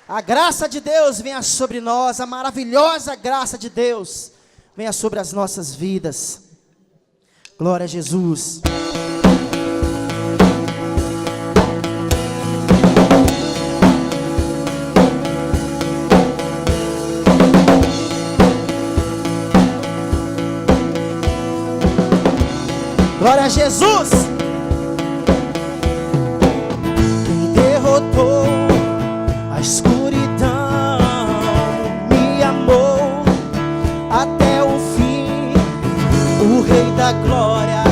A graça de Deus venha sobre nós, a maravilhosa graça de Deus venha sobre as nossas vidas. Glória a Jesus. Glória a Jesus. Quem derrotou a escuridão me amou até o fim. O Rei da Glória,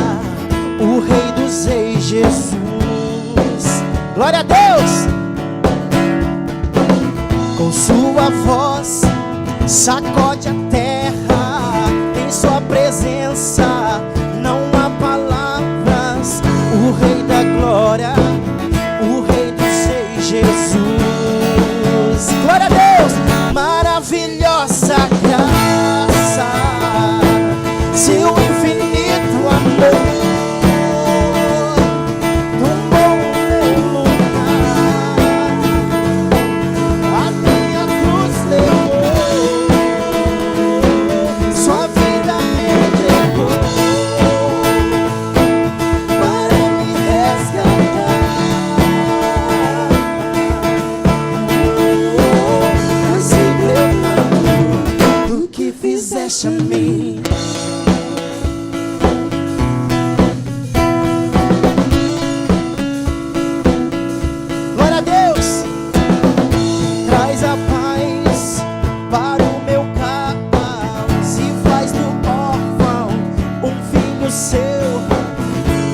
o Rei dos Reis, Jesus. Glória a Deus. Com sua voz sacode a terra, em sua presença não há palavras. O Rei da Glória, o Rei dos Reis, Jesus. Glória a Deus. Maravilhosa graça, seu infinito amor, tomou meu lugar, a minha cruz levou, sua vida me entregou para me resgatar. Assim eu canto do que fizeste a mim. Glória a Deus. Traz a paz para o meu caos e faz do órfão um filho seu.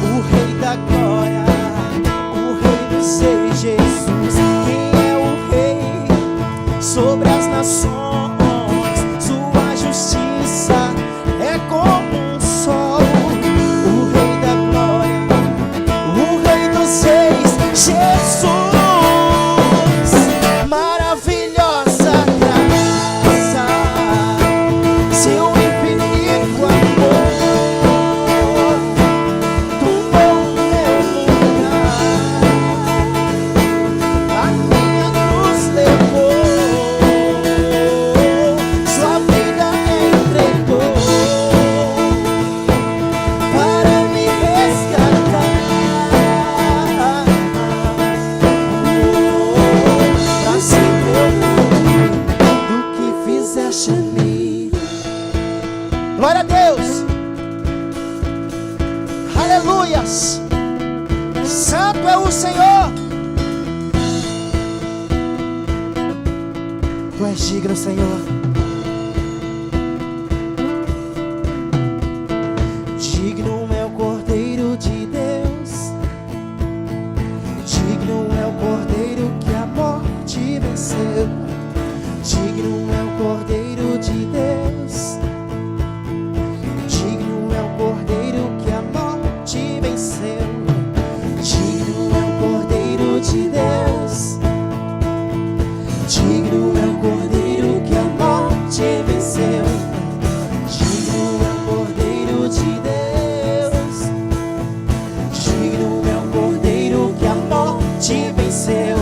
O Rei da Glória, o Rei dos Reis, Jesus. Quem é o Rei sobre as nações? Sua justiça é como um sol. O Rei da Glória, o Rei dos Reis, Jesus. Maravilhosa graça, seu infinito amor, tomou meu lugar, a minha cruz levou, sua vida entregou para me resgatar. Pra sempre eu canto do que fizeste a mim. Glória a Deus. Aleluias. Santo é o Senhor. Tu és digno, Senhor. Digno é o Cordeiro de Deus, digno é o Cordeiro que a morte venceu. Digno é o Cordeiro de Deus, digno é o Cordeiro que a morte venceu. Digno é o Cordeiro de Deus, digno é o Cordeiro que a morte venceu. Digno é o Cordeiro de Deus, digno é o Cordeiro que a morte venceu.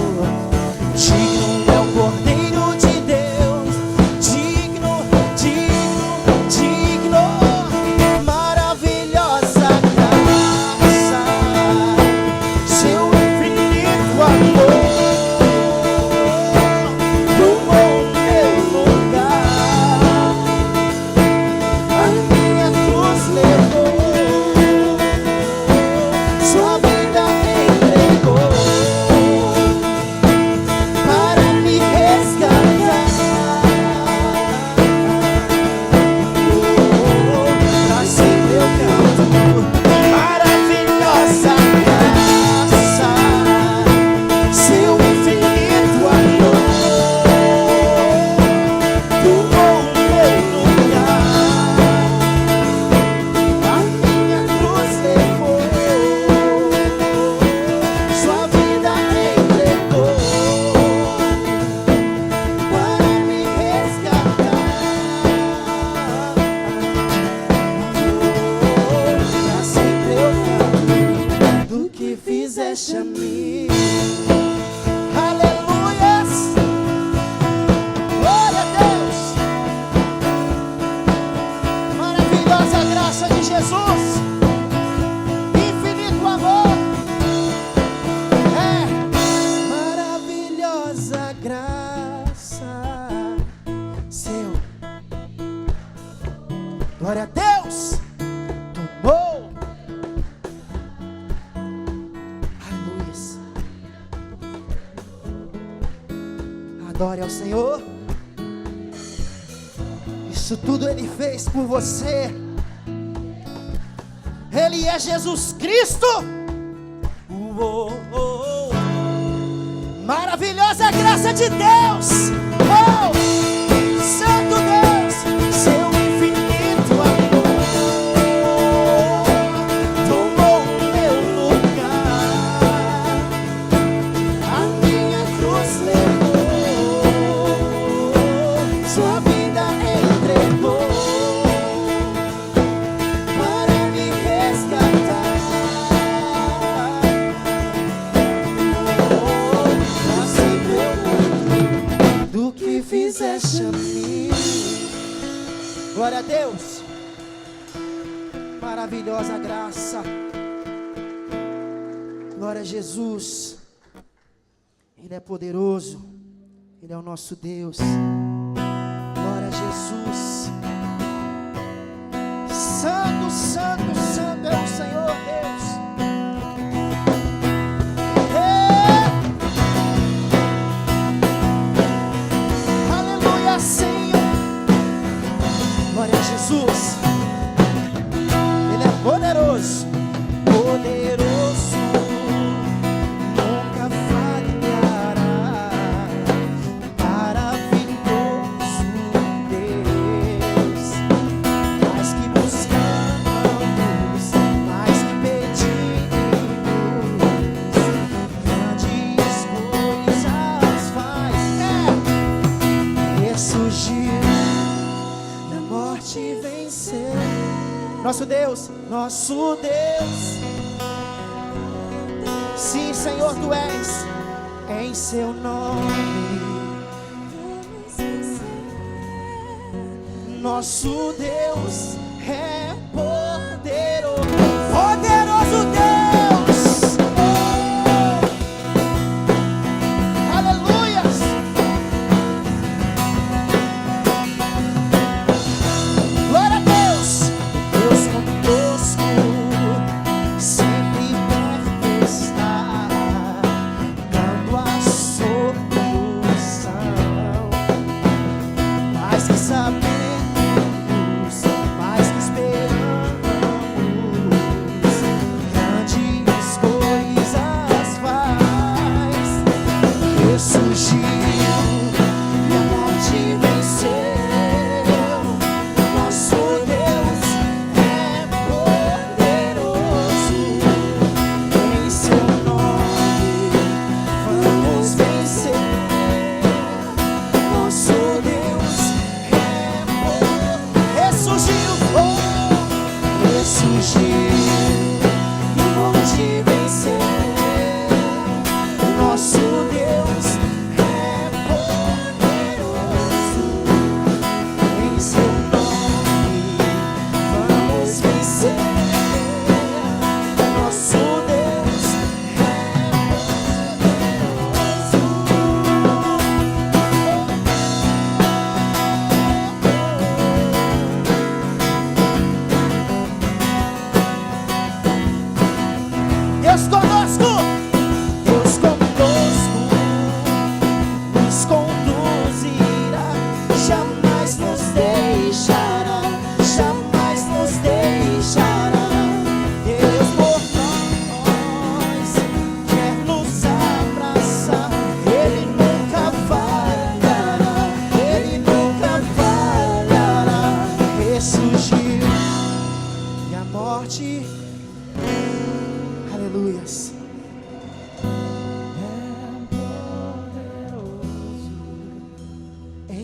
Digno é o Cordeiro de Deus, digno, digno, digno. Maravilhosa graça, seu infinito amor, tomou meu lugar, a minha cruz levou, sua vida entregou para me resgatar. Pra sempre eu canto. Maravilhosa graça, seu infinito amor, tomou meu lugar, a minha cruz levou, sua vida entregou para me resgatar. Pra sempre eu canto do que fizeste a mim. Aleluias. Adore ao Senhor. Isso tudo Ele fez por você. Ele é Jesus Cristo. Maravilhosa graça de Deus. Oh, Santo Deus, seu infinito amor tomou o meu lugar, a minha cruz levou, sua vida entregou para me resgatar. Do que fizeste a mim. Glória a Deus. Maravilhosa graça. Glória a Jesus. Ele é poderoso. Ele é o nosso Deus. Glória a Jesus. Santo, santo, santo é o Senhor Deus. Glória a Jesus. Ele é poderoso, poderoso, nunca falhará. Maravilhoso Deus, mais que buscamos, mais que pedimos, grandes coisas faz. Ressurgiu, morte venceu. Nosso Deus, nosso Deus. Sim, Senhor, Tu és. Em Seu nome. Nosso Deus é poderoso. Poderoso Deus. Aleluias.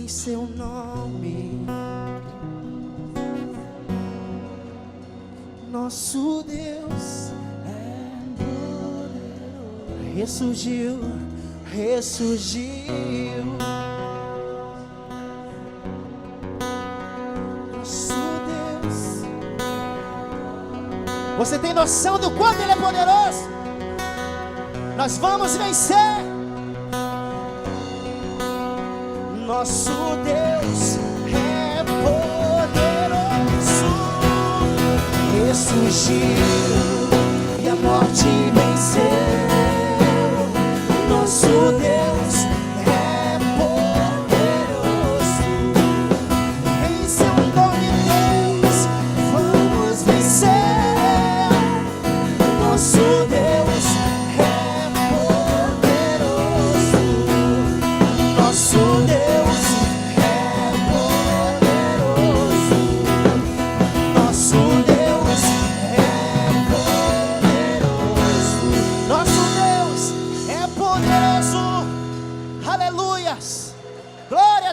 Seu nome, nosso Deus é poderoso. Ressurgiu, ressurgiu. Nosso Deus. Você tem noção do quanto Ele é poderoso? Nós vamos vencer. Nosso Deus é poderoso. Ressurgiu e a morte venceu. Nosso Deus é poderoso.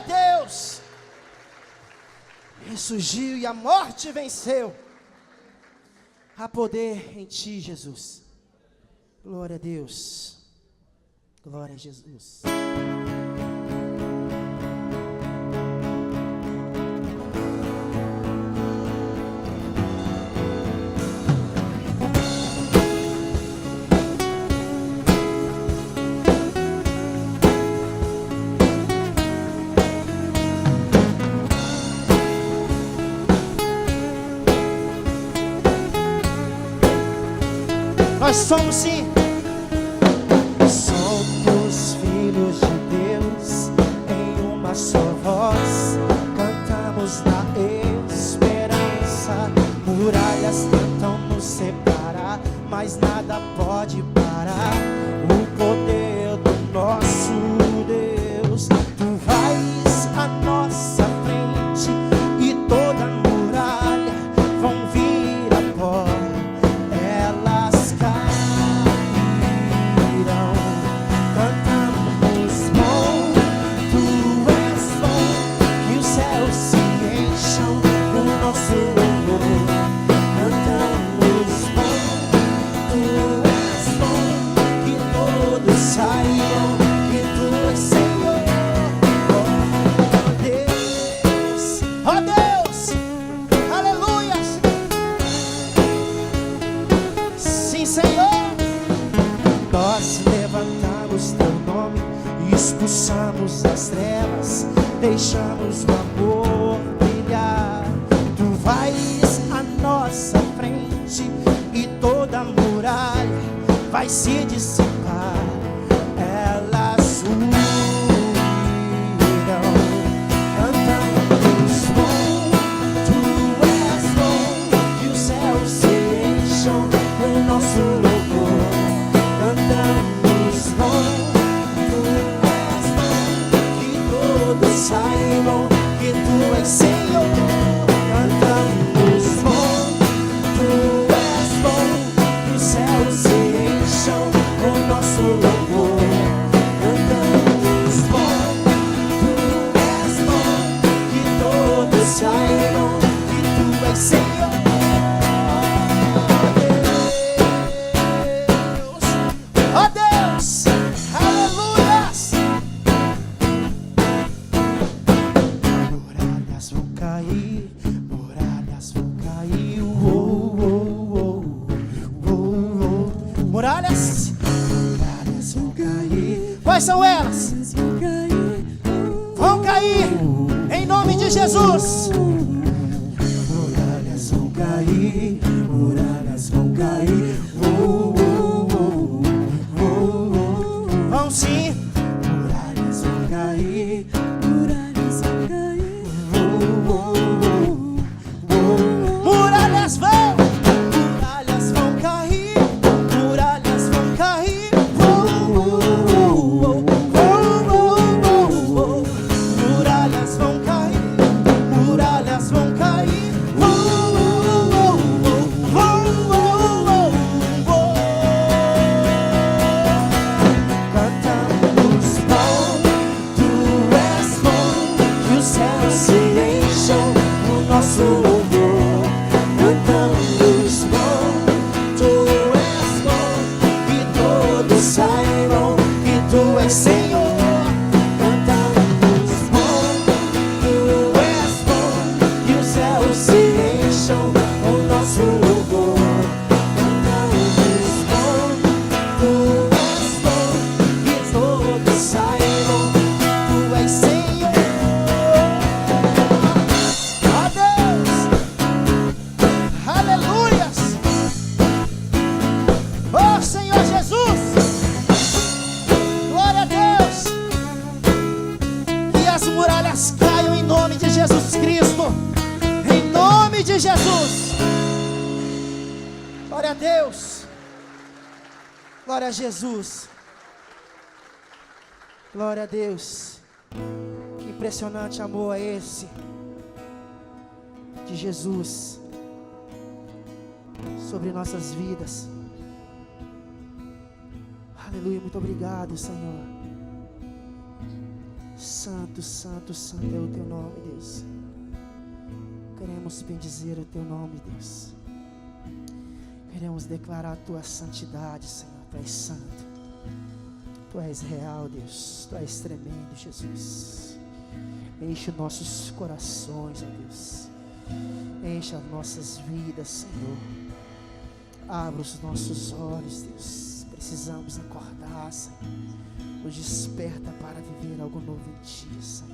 Deus. Ressurgiu e a morte venceu. Há poder em ti, Jesus. Glória a Deus. Glória a Jesus. Nós somos sim. Somos filhos de Deus em uma só voz. Cantamos na esperança. Muralhas tentam nos separar, mas nada pode parar o poder do nosso Deus. Tu vais à nossa frente e toda muralha vão vir a pó. Expulsamos as trevas, deixamos o amor brilhar. Tu vais à nossa frente e toda muralha vai se dissipar. Elas ruirão, cantamos bom, tu és bom, e os céus se encham com nosso louvor. Cantamos bom, saibam que tu és Senhor. Cantamos bom, tu és bom, que os céus se encham com nosso louvor. Cantamos bom, tu és bom, que todos saibam que tu és Senhor. Deus, ó Deus, aleluias. Muralhas vão cair, muralhas vão cair. Quais são elas? Vão cair em nome de Jesus. Muralhas vão cair, muralhas vão cair. Vão sim. Muralhas vão cair. Saibam que tu és Senhor. Cantamos bom, tu és bom, e os céus se encham com nosso louvor. Cantamos bom, tu és bom, e todos saibam que tu és Senhor. Ó Deus, aleluias. Ó Senhor Jesus. Muralhas caiam em nome de Jesus Cristo. Em nome de Jesus. Glória a Deus. Glória a Jesus. Glória a Deus. Que impressionante amor é esse de Jesus sobre nossas vidas. Aleluia, muito obrigado, Senhor. Santo, santo, santo é o teu nome, Deus. Queremos bendizer o teu nome, Deus. Queremos declarar a tua santidade, Senhor. Tu és santo, tu és real, Deus. Tu és tremendo, Jesus. Enche nossos corações, ó Deus. Enche as nossas vidas, Senhor. Abra os nossos olhos, Deus. Precisamos acordar, Senhor. Nos desperta para viver algo novo em Ti, Senhor.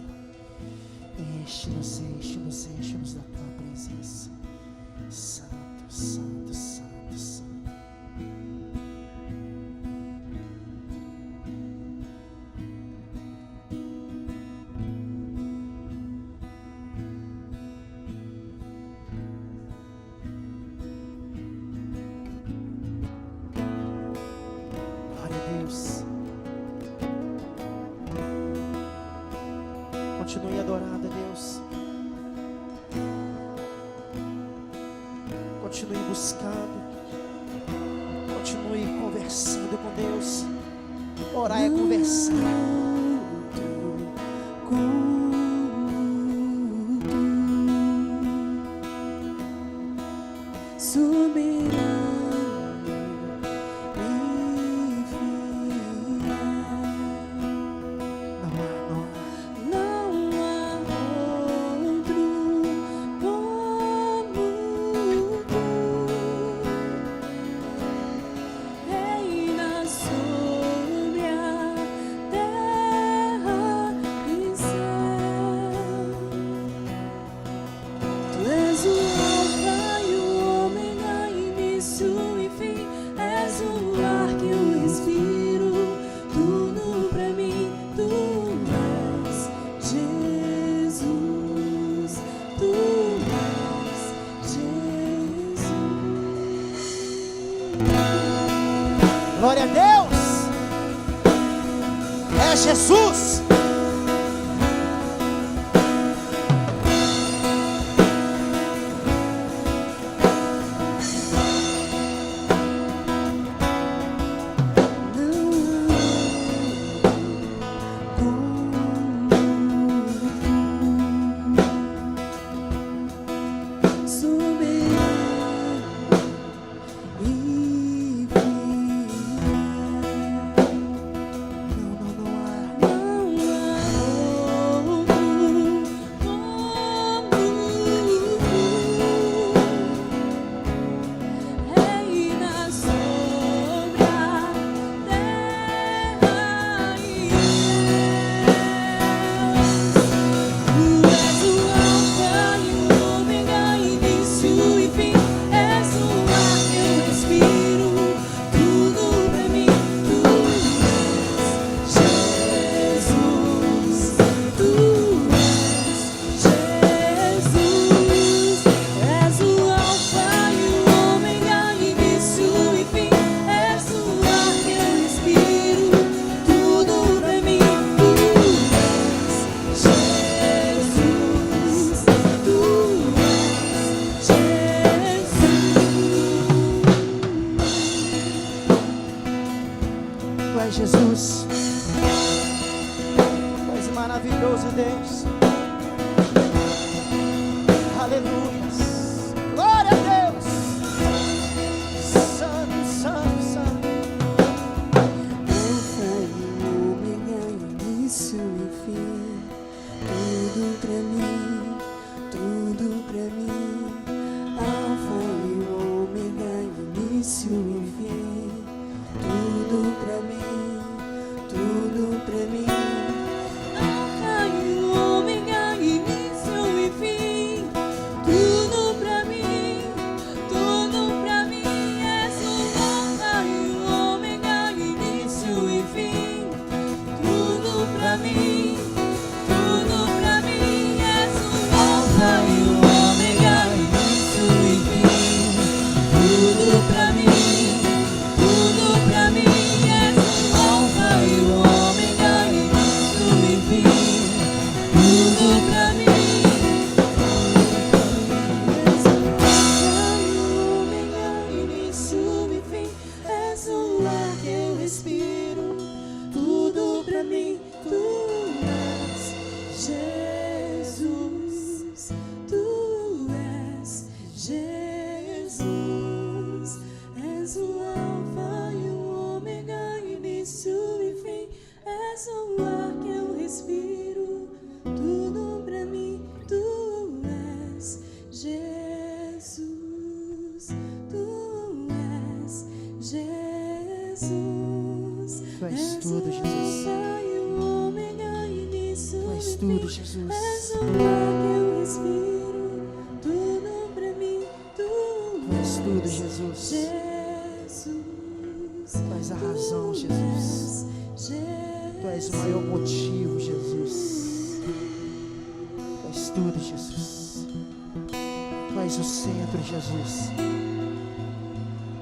Enche-nos, enche-nos, enche-nos da Tua presença. Santo, santo, santo, santo. Glória a Deus. Continue adorando a Deus. Continue buscando. Continue conversando com Deus. Orar é conversar. Glória a Deus. É Jesus. Jesus, Tu és maravilhoso, Deus. Aleluia. Glória a Deus. Santo, santo, santo. Alfa e Ômega, início e fim. Tudo pra mim, tudo pra mim. Alfa e Ômega, início e fim. Tudo pra mim. Tudo pra mim, Alfa e Ômega, início e fim. Tudo início e fim. És o ar que eu respiro, tudo pra mim. Tu és Jesus, tu és Jesus. Tu és tudo, Jesus. Tu és tudo, Jesus. És o ar que eu respiro, tudo pra mim. Tu és tudo, Jesus. Tu és a razão, Jesus. Tu és o maior motivo, Jesus. Tu és tudo, Jesus. Tu és o centro, Jesus.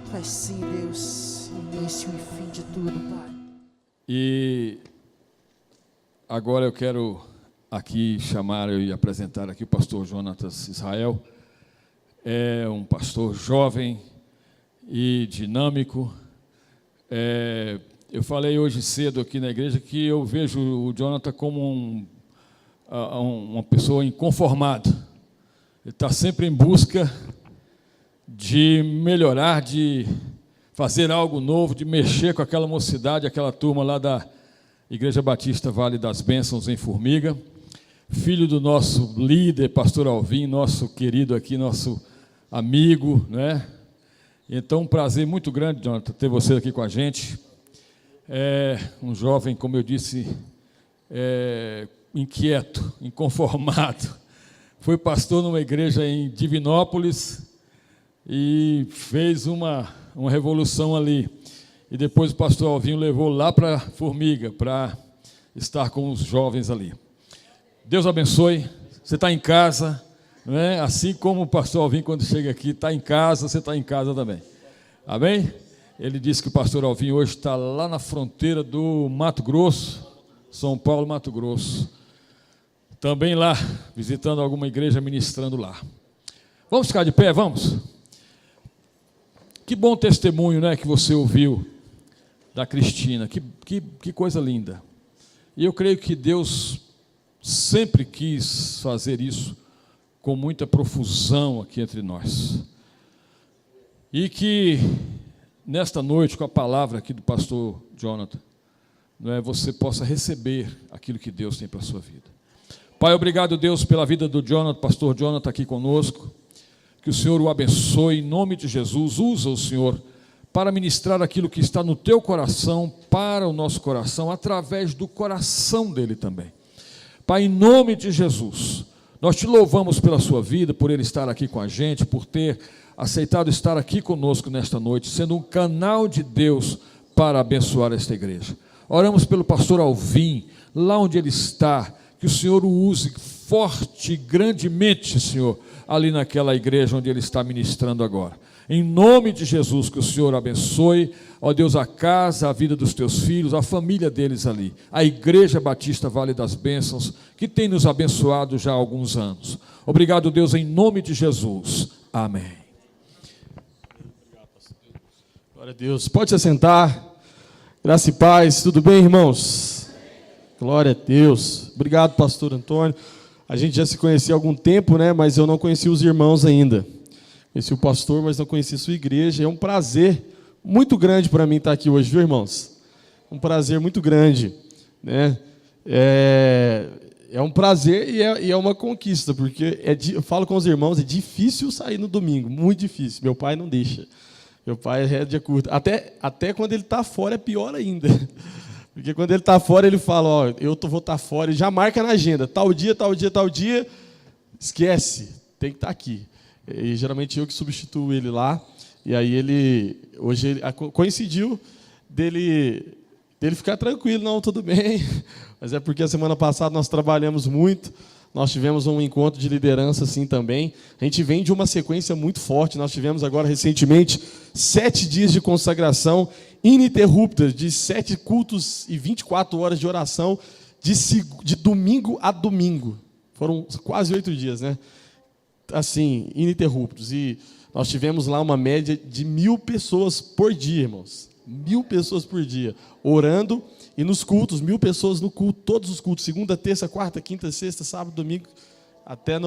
Tu és sim, Deus, início e fim de tudo, Pai. E agora eu quero aqui chamar e apresentar aqui o pastor Jonatas Israel. É um pastor jovem e dinâmico. Eu falei hoje cedo aqui na igreja que eu vejo o Jonathan como uma pessoa inconformada. Ele está sempre em busca de melhorar, de fazer algo novo, de mexer com aquela mocidade, aquela turma lá da Igreja Batista Vale das Bênçãos, em Formiga. Filho do nosso líder, pastor Alvim, nosso querido aqui, nosso amigo, né? Então, um prazer muito grande, Jonathan, ter você aqui com a gente. Um jovem, como eu disse, inquieto, inconformado. Foi pastor numa igreja em Divinópolis e fez uma revolução ali. E depois o pastor Alvinho levou lá para Formiga, para estar com os jovens ali. Deus abençoe. Você está em casa, não é? Assim como o pastor Alvinho, quando chega aqui, está em casa, você está em casa também. Amém? Ele disse que o pastor Alvinho hoje está lá na fronteira do Mato Grosso, São Paulo, Mato Grosso. Também lá, visitando alguma igreja, ministrando lá. Vamos ficar de pé, vamos? Que bom testemunho, né, que você ouviu da Cristina. Que coisa linda. E eu creio que Deus sempre quis fazer isso com muita profusão aqui entre nós. E que nesta noite, com a palavra aqui do pastor Jonathan, você possa receber aquilo que Deus tem para a sua vida. Pai, obrigado, Deus, pela vida do Jonathan, pastor Jonathan aqui conosco. Que o Senhor o abençoe, em nome de Jesus. Usa o Senhor para ministrar aquilo que está no teu coração, para o nosso coração, através do coração dele também. Pai, em nome de Jesus, nós te louvamos pela sua vida, por ele estar aqui com a gente, por ter aceitado estar aqui conosco nesta noite, sendo um canal de Deus para abençoar esta igreja. Oramos pelo pastor Alvim, lá onde ele está, que o Senhor o use forte e grandemente, Senhor, ali naquela igreja onde ele está ministrando agora. Em nome de Jesus, que o Senhor abençoe, ó Deus, a casa, a vida dos teus filhos, a família deles ali, a Igreja Batista Vale das Bênçãos, que tem nos abençoado já há alguns anos. Obrigado, Deus, em nome de Jesus. Amém. Glória a Deus. Pode se assentar. Graça e paz. Tudo bem, irmãos? Glória a Deus. Obrigado, pastor Antônio. A gente já se conhecia há algum tempo, né? Mas eu não conhecia os irmãos ainda. Conheci o pastor, mas não conheci sua igreja. É um prazer muito grande para mim estar aqui hoje, viu, irmãos? Um prazer muito grande, né? É um prazer e é uma conquista, porque eu falo com os irmãos, é difícil sair no domingo, muito difícil. Meu pai não deixa. Meu pai é rédea curta. Até quando ele está fora é pior ainda. Porque quando ele está fora, ele fala, ó, vou estar fora, ele já marca na agenda, tal dia, esquece, tem que estar aqui. E geralmente eu que substituo ele lá, e aí hoje coincidiu dele ficar tranquilo, não, tudo bem, mas é porque a semana passada nós trabalhamos muito, nós tivemos um encontro de liderança assim também, a gente vem de uma sequência muito forte, nós tivemos agora recentemente 7 dias de consagração ininterruptas, de 7 cultos e 24 horas de oração, de domingo a domingo, foram quase 8 dias, né? Assim, ininterruptos, e nós tivemos lá uma média de 1.000 pessoas por dia, irmãos, 1.000 pessoas por dia, orando, e nos cultos, 1.000 pessoas no culto, todos os cultos, segunda, terça, quarta, quinta, sexta, sábado, domingo, até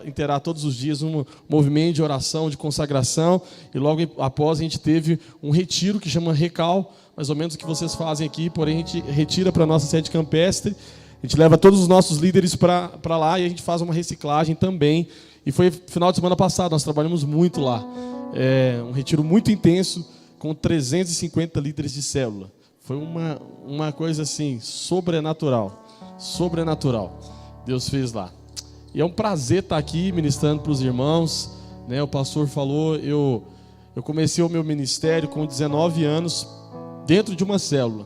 inteirar todos os dias um movimento de oração, de consagração, e logo após a gente teve um retiro que chama Recal, mais ou menos o que vocês fazem aqui, porém a gente retira para a nossa sede campestre, a gente leva todos os nossos líderes para lá e a gente faz uma reciclagem também, e foi final de semana passado, nós trabalhamos muito lá, um retiro muito intenso, com 350 líderes de célula, foi uma coisa assim, sobrenatural, Deus fez lá. E é um prazer estar aqui ministrando para os irmãos, né? O pastor falou, eu comecei o meu ministério com 19 anos, dentro de uma célula.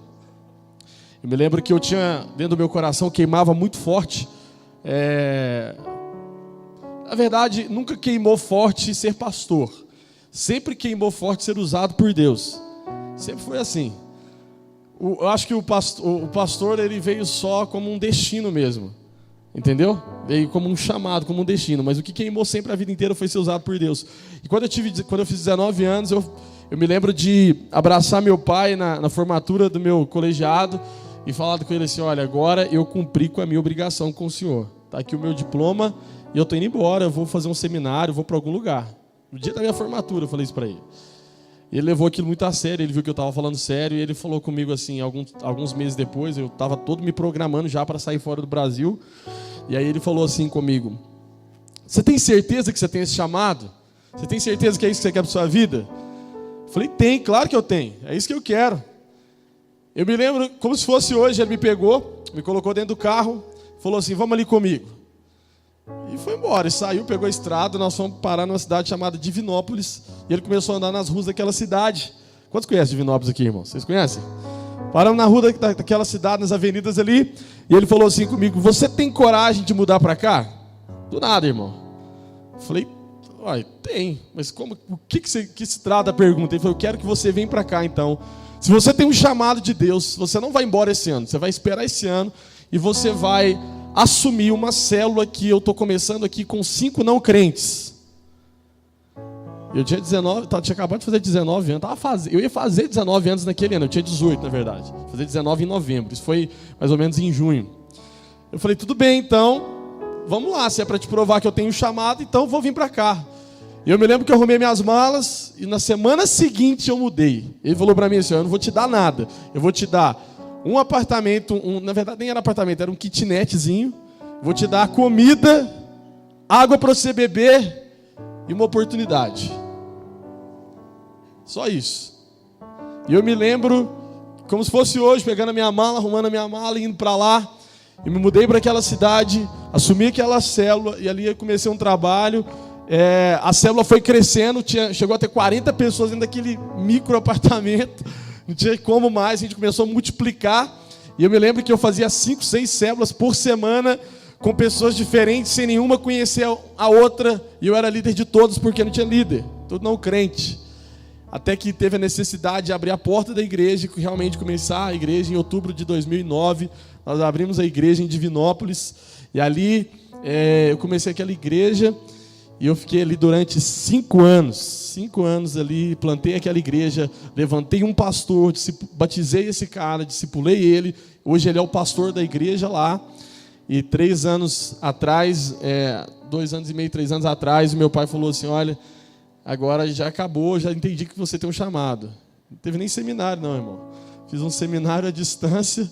Eu me lembro que eu tinha, dentro do meu coração, queimava muito forte. Na verdade, nunca queimou forte ser pastor. Sempre queimou forte ser usado por Deus. Sempre foi assim. Eu acho que o pastor ele veio só como um destino mesmo. Entendeu? Veio como um chamado, como um destino. Mas o que queimou sempre a vida inteira foi ser usado por Deus. E quando eu fiz 19 anos, eu me lembro de abraçar meu pai na formatura do meu colegiado e falar com ele assim, olha, agora eu cumpri com a minha obrigação com o senhor. Está aqui o meu diploma e eu estou indo embora, eu vou fazer um seminário, vou para algum lugar. No dia da minha formatura eu falei isso para ele. Ele levou aquilo muito a sério, ele viu que eu estava falando sério e ele falou comigo assim, alguns meses depois, eu estava todo me programando já para sair fora do Brasil. E aí ele falou assim comigo, você tem certeza que você tem esse chamado? Você tem certeza que é isso que você quer para a sua vida? Eu falei, tem, claro que eu tenho, é isso que eu quero. Eu me lembro, como se fosse hoje, ele me pegou, me colocou dentro do carro, falou assim, vamos ali comigo. E foi embora, e saiu, pegou a estrada, nós fomos parar numa cidade chamada Divinópolis, e ele começou a andar nas ruas daquela cidade. Quantos conhecem Divinópolis aqui, irmão? Vocês conhecem? Paramos na rua daquela cidade, nas avenidas ali, e ele falou assim comigo, você tem coragem de mudar para cá? Do nada, irmão. Eu falei, olha, tem, mas o que se trata da pergunta? Ele falou, eu quero que você venha para cá então. Se você tem um chamado de Deus, você não vai embora esse ano, você vai esperar esse ano, e você vai assumir uma célula que eu estou começando aqui com 5 não crentes. Eu tinha 19, tinha acabado de fazer 19 anos, eu ia fazer 19 anos naquele ano, eu tinha 18 na verdade, fazer 19 em novembro, isso foi mais ou menos em junho. Eu falei, tudo bem então, vamos lá, se é para te provar que eu tenho um chamado, então eu vou vir para cá. E eu me lembro que eu arrumei minhas malas e na semana seguinte eu mudei. Ele falou para mim assim, eu não vou te dar nada, eu vou te dar um apartamento, na verdade nem era apartamento, era um kitnetzinho, vou te dar comida, água para você beber e uma oportunidade. Só isso. E eu me lembro, como se fosse hoje, pegando a minha mala, arrumando a minha mala e indo para lá. E me mudei para aquela cidade, assumi aquela célula e ali eu comecei um trabalho. A célula foi crescendo, chegou a ter 40 pessoas dentro daquele micro apartamento. Não tinha como mais, a gente começou a multiplicar. E eu me lembro que eu fazia 5, 6 células por semana, com pessoas diferentes, sem nenhuma conhecer a outra. E eu era líder de todos, porque não tinha líder, todo não crente. Até que teve a necessidade de abrir a porta da igreja, e realmente começar a igreja em outubro de 2009. Nós abrimos a igreja em Divinópolis. E ali eu comecei aquela igreja. E eu fiquei ali durante 5 anos. 5 anos ali, plantei aquela igreja, levantei um pastor, batizei esse cara, discipulei ele. Hoje ele é o pastor da igreja lá. E 3 anos atrás, 2 anos e meio, 3 anos atrás, o meu pai falou assim, olha, agora já acabou, já entendi que você tem um chamado. Não teve nem seminário não, irmão. Fiz um seminário à distância,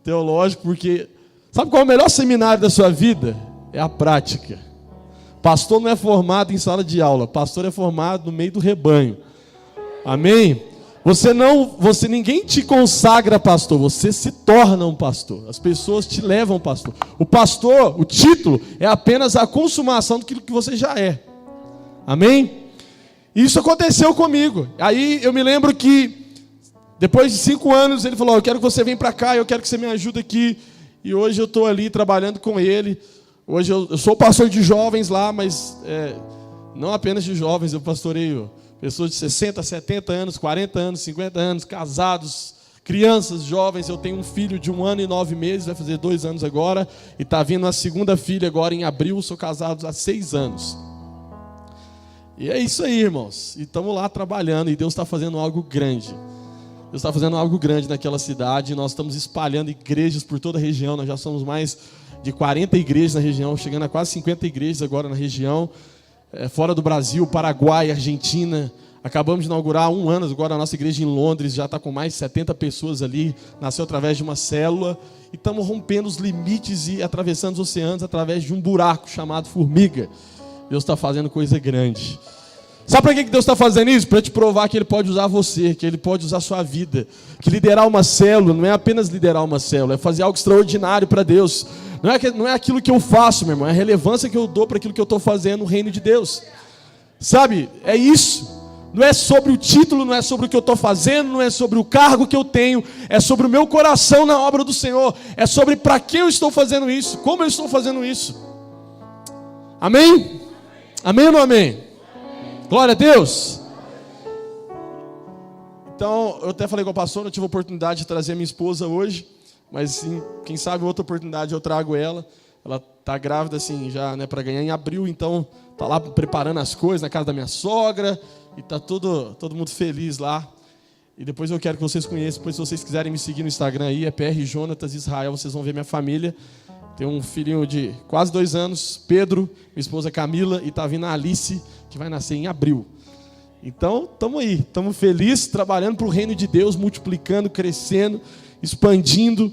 teológico, porque... Sabe qual é o melhor seminário da sua vida? É a prática. Pastor não é formado em sala de aula, pastor é formado no meio do rebanho. Amém? Ninguém te consagra pastor, você se torna um pastor. As pessoas te levam pastor. O pastor, o título, é apenas a consumação daquilo que você já é. Amém? Isso aconteceu comigo. Aí eu me lembro que, depois de 5 anos, ele falou, eu quero que você venha para cá, eu quero que você me ajude aqui. E hoje eu estou ali trabalhando com ele. Hoje eu sou pastor de jovens lá, mas não apenas de jovens, eu pastoreio pessoas de 60, 70 anos, 40 anos, 50 anos, casados, crianças, jovens. Eu tenho um filho de 1 ano e 9 meses, vai fazer 2 anos agora, e está vindo a segunda filha agora em abril, sou casado há 6 anos. E é isso aí, irmãos, e estamos lá trabalhando, e Deus está fazendo algo grande. Deus está fazendo algo grande naquela cidade, nós estamos espalhando igrejas por toda a região, nós já somos mais de 40 igrejas na região, chegando a quase 50 igrejas agora na região, fora do Brasil, Paraguai, Argentina. Acabamos de inaugurar há 1 ano agora a nossa igreja em Londres, já está com mais de 70 pessoas ali, nasceu através de uma célula, e estamos rompendo os limites e atravessando os oceanos através de um buraco chamado formiga. Deus está fazendo coisa grande. Sabe para que Deus está fazendo isso? Para te provar que Ele pode usar você, que Ele pode usar a sua vida. Que liderar uma célula não é apenas liderar uma célula, é fazer algo extraordinário para Deus. Não é aquilo que eu faço, meu irmão, é a relevância que eu dou para aquilo que eu estou fazendo no reino de Deus. Sabe, é isso. Não é sobre o título, não é sobre o que eu estou fazendo, não é sobre o cargo que eu tenho, é sobre o meu coração na obra do Senhor, é sobre para que eu estou fazendo isso, como eu estou fazendo isso. Amém? Amém ou não amém? Glória a Deus. Então, eu até falei com o pastor, não tive a oportunidade de trazer minha esposa hoje, mas sim, quem sabe outra oportunidade eu trago ela. Ela está grávida assim já, né, para ganhar em abril, então está lá preparando as coisas na casa da minha sogra e está todo mundo feliz lá. E depois eu quero que vocês conheçam, depois se vocês quiserem me seguir no Instagram aí, é PR Jonatas Israel, vocês vão ver minha família. Tem um filhinho de quase 2 anos, Pedro, minha esposa Camila, e está vindo a Alice, que vai nascer em abril. Então, estamos aí, estamos felizes, trabalhando para o reino de Deus, multiplicando, crescendo, expandindo,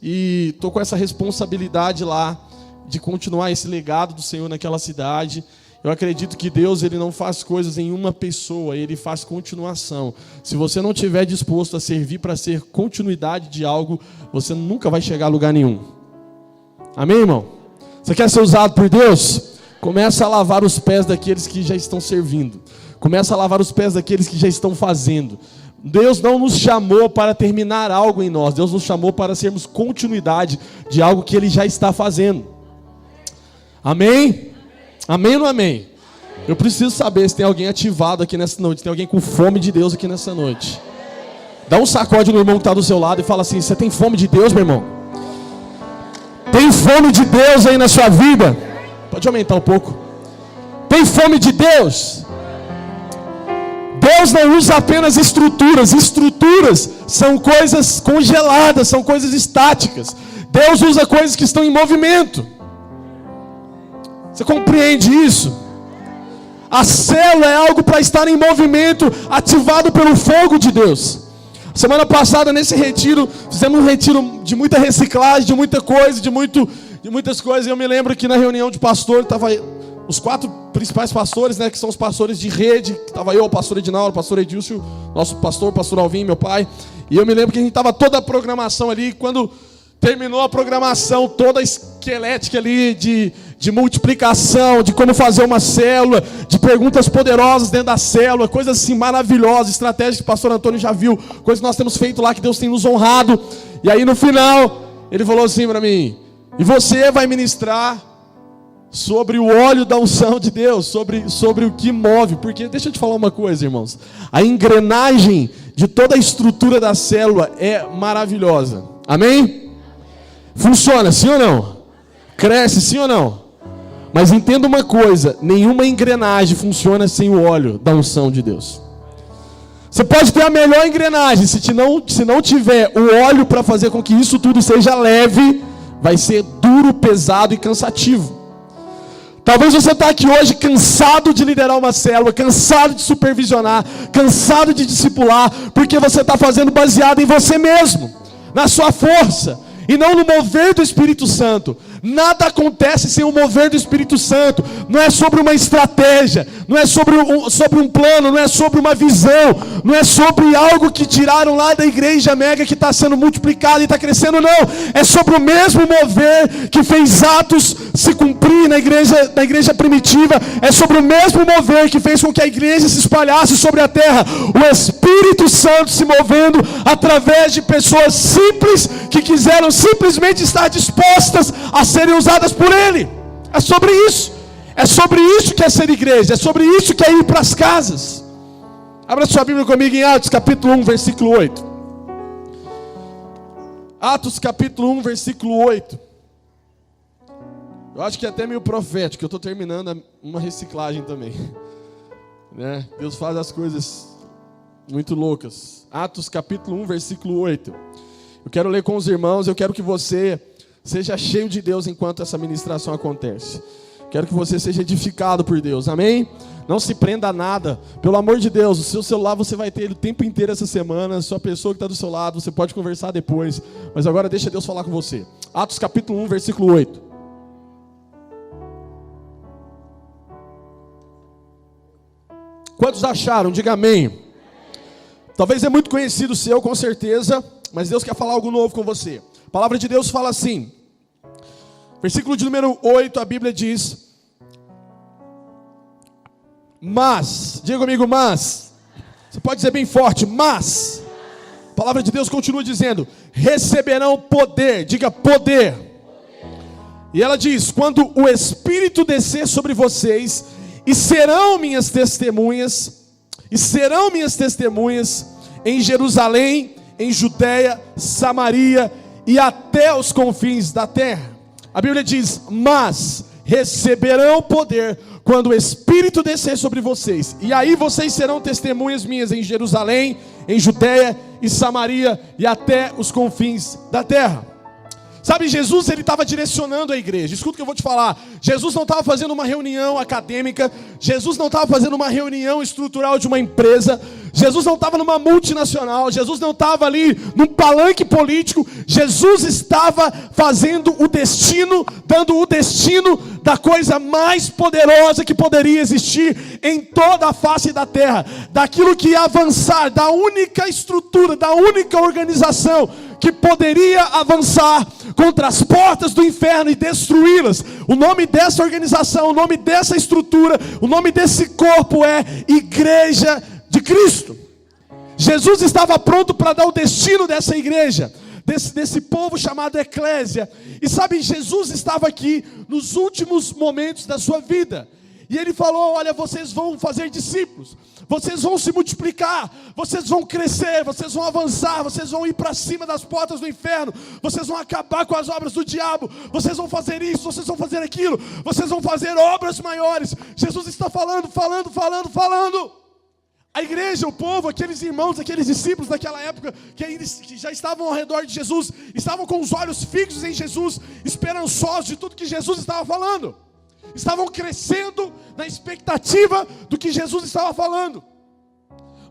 e estou com essa responsabilidade lá, de continuar esse legado do Senhor naquela cidade. Eu acredito que Deus, Ele não faz coisas em uma pessoa, Ele faz continuação. Se você não estiver disposto a servir para ser continuidade de algo, você nunca vai chegar a lugar nenhum. Amém, irmão? Você quer ser usado por Deus? Começa a lavar os pés daqueles que já estão servindo. Começa a lavar os pés daqueles que já estão fazendo. Deus não nos chamou para terminar algo em nós. Deus nos chamou para sermos continuidade de algo que Ele já está fazendo. Amém? Amém ou não amém? Eu preciso saber se tem alguém ativado aqui nessa noite. Se tem alguém com fome de Deus aqui nessa noite. Dá um sacode no irmão que está do seu lado e fala assim: você tem fome de Deus, meu irmão? Tem fome de Deus aí na sua vida? Pode aumentar um pouco. Tem fome de Deus? Deus não usa apenas estruturas. Estruturas são coisas congeladas, são coisas estáticas. Deus usa coisas que estão em movimento. Você compreende isso? A célula é algo para estar em movimento, ativado pelo fogo de Deus. Semana passada, nesse retiro, fizemos um retiro de muita reciclagem, de muita coisa, de muitas coisas. Eu me lembro que na reunião de pastor, estava os 4 principais pastores, né, que são os pastores de rede. Estava eu, o pastor Edinaldo, o pastor Edilson, nosso pastor, o pastor Alvim, meu pai. E eu me lembro que a gente estava toda a programação ali. Quando terminou a programação toda esquelética ali de multiplicação, de como fazer uma célula, de perguntas poderosas dentro da célula, coisas assim maravilhosas, estratégias que o pastor Antônio já viu, coisas que nós temos feito lá, que Deus tem nos honrado. E aí no final, ele falou assim para mim: e você vai ministrar sobre o óleo da unção de Deus, sobre o que move. Porque deixa eu te falar uma coisa, irmãos, a engrenagem de toda a estrutura da célula é maravilhosa. Amém? Funciona, sim ou não? Cresce, sim ou não? Mas entenda uma coisa: nenhuma engrenagem funciona sem o óleo da unção de Deus. Você pode ter a melhor engrenagem, se não tiver o óleo para fazer com que isso tudo seja leve, vai ser duro, pesado e cansativo. Talvez você está aqui hoje cansado de liderar uma célula, cansado de supervisionar, cansado de discipular, porque você está fazendo baseado em você mesmo, na sua força, e não no mover do Espírito Santo. Nada acontece sem o mover do Espírito Santo. Não é sobre uma estratégia, não é sobre um plano, não é sobre uma visão, não é sobre algo que tiraram lá da igreja mega que está sendo multiplicado e está crescendo, não. É sobre o mesmo mover que fez Atos se cumprir na igreja primitiva. É sobre o mesmo mover que fez com que a igreja se espalhasse sobre a terra. O Espírito Santo se movendo através de pessoas simples que quiseram simplesmente estar dispostas a serem usadas por Ele. É sobre isso. É sobre isso que é ser igreja. É sobre isso que é ir para as casas. Abra sua Bíblia comigo em Atos capítulo 1, versículo 8. Atos capítulo 1, versículo 8. Eu acho que é até meio profético. Eu estou terminando uma reciclagem também, né? Deus faz as coisas muito loucas. Atos capítulo 1, versículo 8. Eu quero ler com os irmãos. Eu quero que você Seja cheio de Deus enquanto essa ministração acontece. Quero que você seja edificado por Deus, amém? Não se prenda a nada, pelo amor de Deus. O seu celular você vai ter ele o tempo inteiro essa semana. A sua pessoa que está do seu lado, você pode conversar depois. Mas agora deixa Deus falar com você. Atos capítulo 1, versículo 8. Quantos acharam? Diga amém. Talvez é muito conhecido o seu, com certeza, mas Deus quer falar algo novo com você. A palavra de Deus fala assim, versículo de número 8, a Bíblia diz: mas, diga comigo, mas, você pode dizer bem forte, mas, a palavra de Deus continua dizendo, receberão poder, diga poder. E ela diz, quando o Espírito descer sobre vocês, e serão minhas testemunhas em Jerusalém, em Judeia, Samaria e até os confins da terra. A Bíblia diz, mas receberão poder quando o Espírito descer sobre vocês, e aí vocês serão testemunhas minhas em Jerusalém, em Judeia e Samaria e até os confins da terra. Sabe, Jesus ele estava direcionando a igreja. Escuta o que eu vou te falar. Jesus não estava fazendo uma reunião acadêmica. Jesus não estava fazendo uma reunião estrutural de uma empresa. Jesus não estava numa multinacional. Jesus não estava ali num palanque político. Jesus estava fazendo o destino, dando o destino da coisa mais poderosa que poderia existir em toda a face da terra. Daquilo que ia avançar, da única estrutura, da única organização que poderia avançar contra as portas do inferno e destruí-las. O nome dessa organização, o nome dessa estrutura, o nome desse corpo é Igreja de Cristo. Jesus estava pronto para dar o destino dessa igreja, desse povo chamado eclésia. E sabe, Jesus estava aqui nos últimos momentos da sua vida. E ele falou, olha, vocês vão fazer discípulos, vocês vão se multiplicar, vocês vão crescer, vocês vão avançar, vocês vão ir para cima das portas do inferno, vocês vão acabar com as obras do diabo, vocês vão fazer isso, vocês vão fazer aquilo, vocês vão fazer obras maiores. Jesus está falando. A igreja, o povo, aqueles irmãos, aqueles discípulos daquela época que já estavam ao redor de Jesus, estavam com os olhos fixos em Jesus, esperançosos de tudo que Jesus estava falando. Estavam crescendo na expectativa do que Jesus estava falando.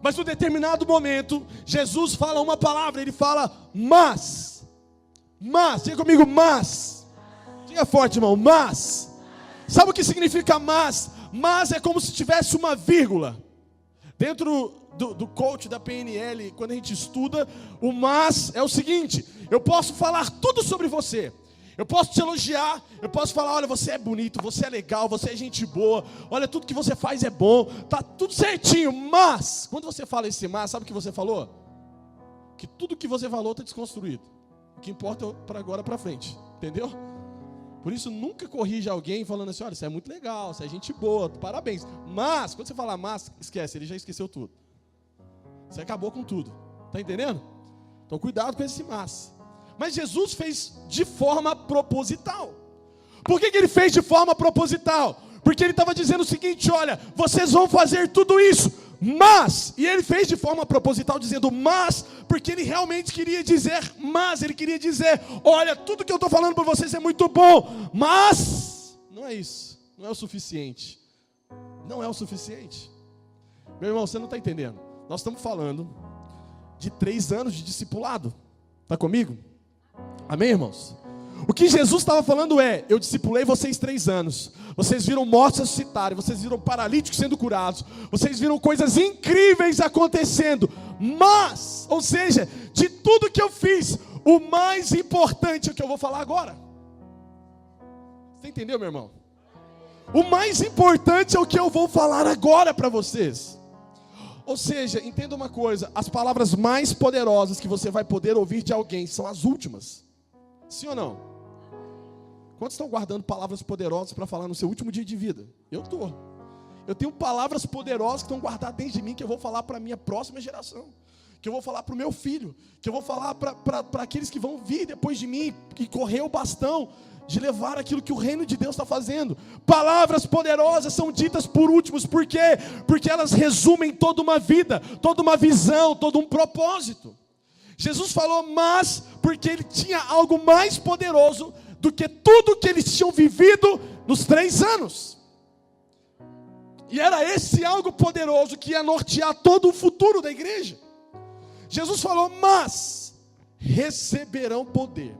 Mas num determinado momento, Jesus fala uma palavra, ele fala, mas, diga comigo, mas, diga forte, irmão, mas. Sabe o que significa mas? Mas é como se tivesse uma vírgula. Dentro do coach da PNL, quando a gente estuda, o mas é o seguinte, eu posso falar tudo sobre você. Eu posso te elogiar, eu posso falar, olha, você é bonito, você é legal, você é gente boa, olha, tudo que você faz é bom, tá tudo certinho, mas, quando você fala esse mas, sabe o que você falou? Que tudo que você falou está desconstruído. O que importa é para agora para frente, entendeu? Por isso, nunca corrija alguém falando assim, olha, você é muito legal, você é gente boa, parabéns. Mas, quando você falar mas, esquece, ele já esqueceu tudo. Você acabou com tudo, tá entendendo? Então, cuidado com esse mas. Mas Jesus fez de forma proposital. Por que ele fez de forma proposital? Porque ele estava dizendo o seguinte, olha, vocês vão fazer tudo isso, mas, e ele fez de forma proposital dizendo mas, porque ele realmente queria dizer mas, ele queria dizer, olha, tudo que eu estou falando para vocês é muito bom, mas, não é isso, não é o suficiente, não é o suficiente. Meu irmão, você não está entendendo, nós estamos falando de 3 anos de discipulado, está comigo? Amém, irmãos? O que Jesus estava falando é, eu discipulei vocês 3 anos, vocês viram mortos ressuscitarem, vocês viram paralíticos sendo curados, vocês viram coisas incríveis acontecendo, mas, ou seja, de tudo que eu fiz, o mais importante é o que eu vou falar agora. Você entendeu, meu irmão? O mais importante é o que eu vou falar agora para vocês. Ou seja, entenda uma coisa, as palavras mais poderosas que você vai poder ouvir de alguém são as últimas. Sim ou não? Quantos estão guardando palavras poderosas para falar no seu último dia de vida? Eu estou. Eu tenho palavras poderosas que estão guardadas dentro de mim, que eu vou falar para a minha próxima geração, que eu vou falar para o meu filho, que eu vou falar para aqueles que vão vir depois de mim, que correr o bastão de levar aquilo que o reino de Deus está fazendo. Palavras poderosas são ditas por últimos. Por quê? Porque elas resumem toda uma vida, toda uma visão, todo um propósito. Jesus falou mas porque ele tinha algo mais poderoso do que tudo que eles tinham vivido nos 3 anos. E era esse algo poderoso que ia nortear todo o futuro da igreja. Jesus falou: mas receberão poder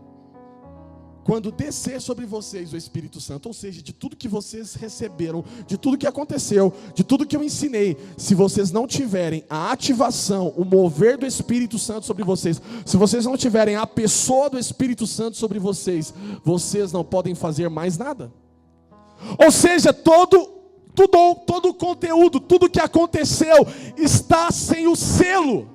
quando descer sobre vocês o Espírito Santo. Ou seja, de tudo que vocês receberam, de tudo que aconteceu, de tudo que eu ensinei, se vocês não tiverem a ativação, o mover do Espírito Santo sobre vocês, se vocês não tiverem a pessoa do Espírito Santo sobre vocês, vocês não podem fazer mais nada. Ou seja, todo o conteúdo, tudo que aconteceu está sem o selo.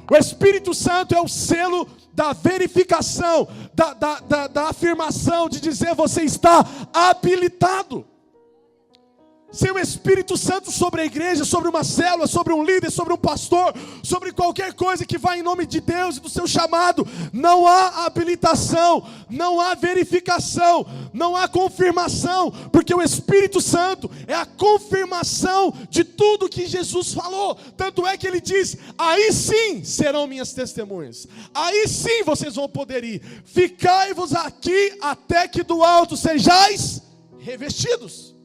O Espírito Santo é o selo da verificação, da afirmação, de dizer: você está habilitado. Sem o Espírito Santo sobre a igreja, sobre uma célula, sobre um líder, sobre um pastor, sobre qualquer coisa que vai em nome de Deus e do seu chamado, não há habilitação, não há verificação, não há confirmação, porque o Espírito Santo é a confirmação de tudo que Jesus falou. Tanto é que ele diz: aí sim serão minhas testemunhas, aí sim vocês vão poder ir, ficai-vos aqui até que do alto sejais revestidos.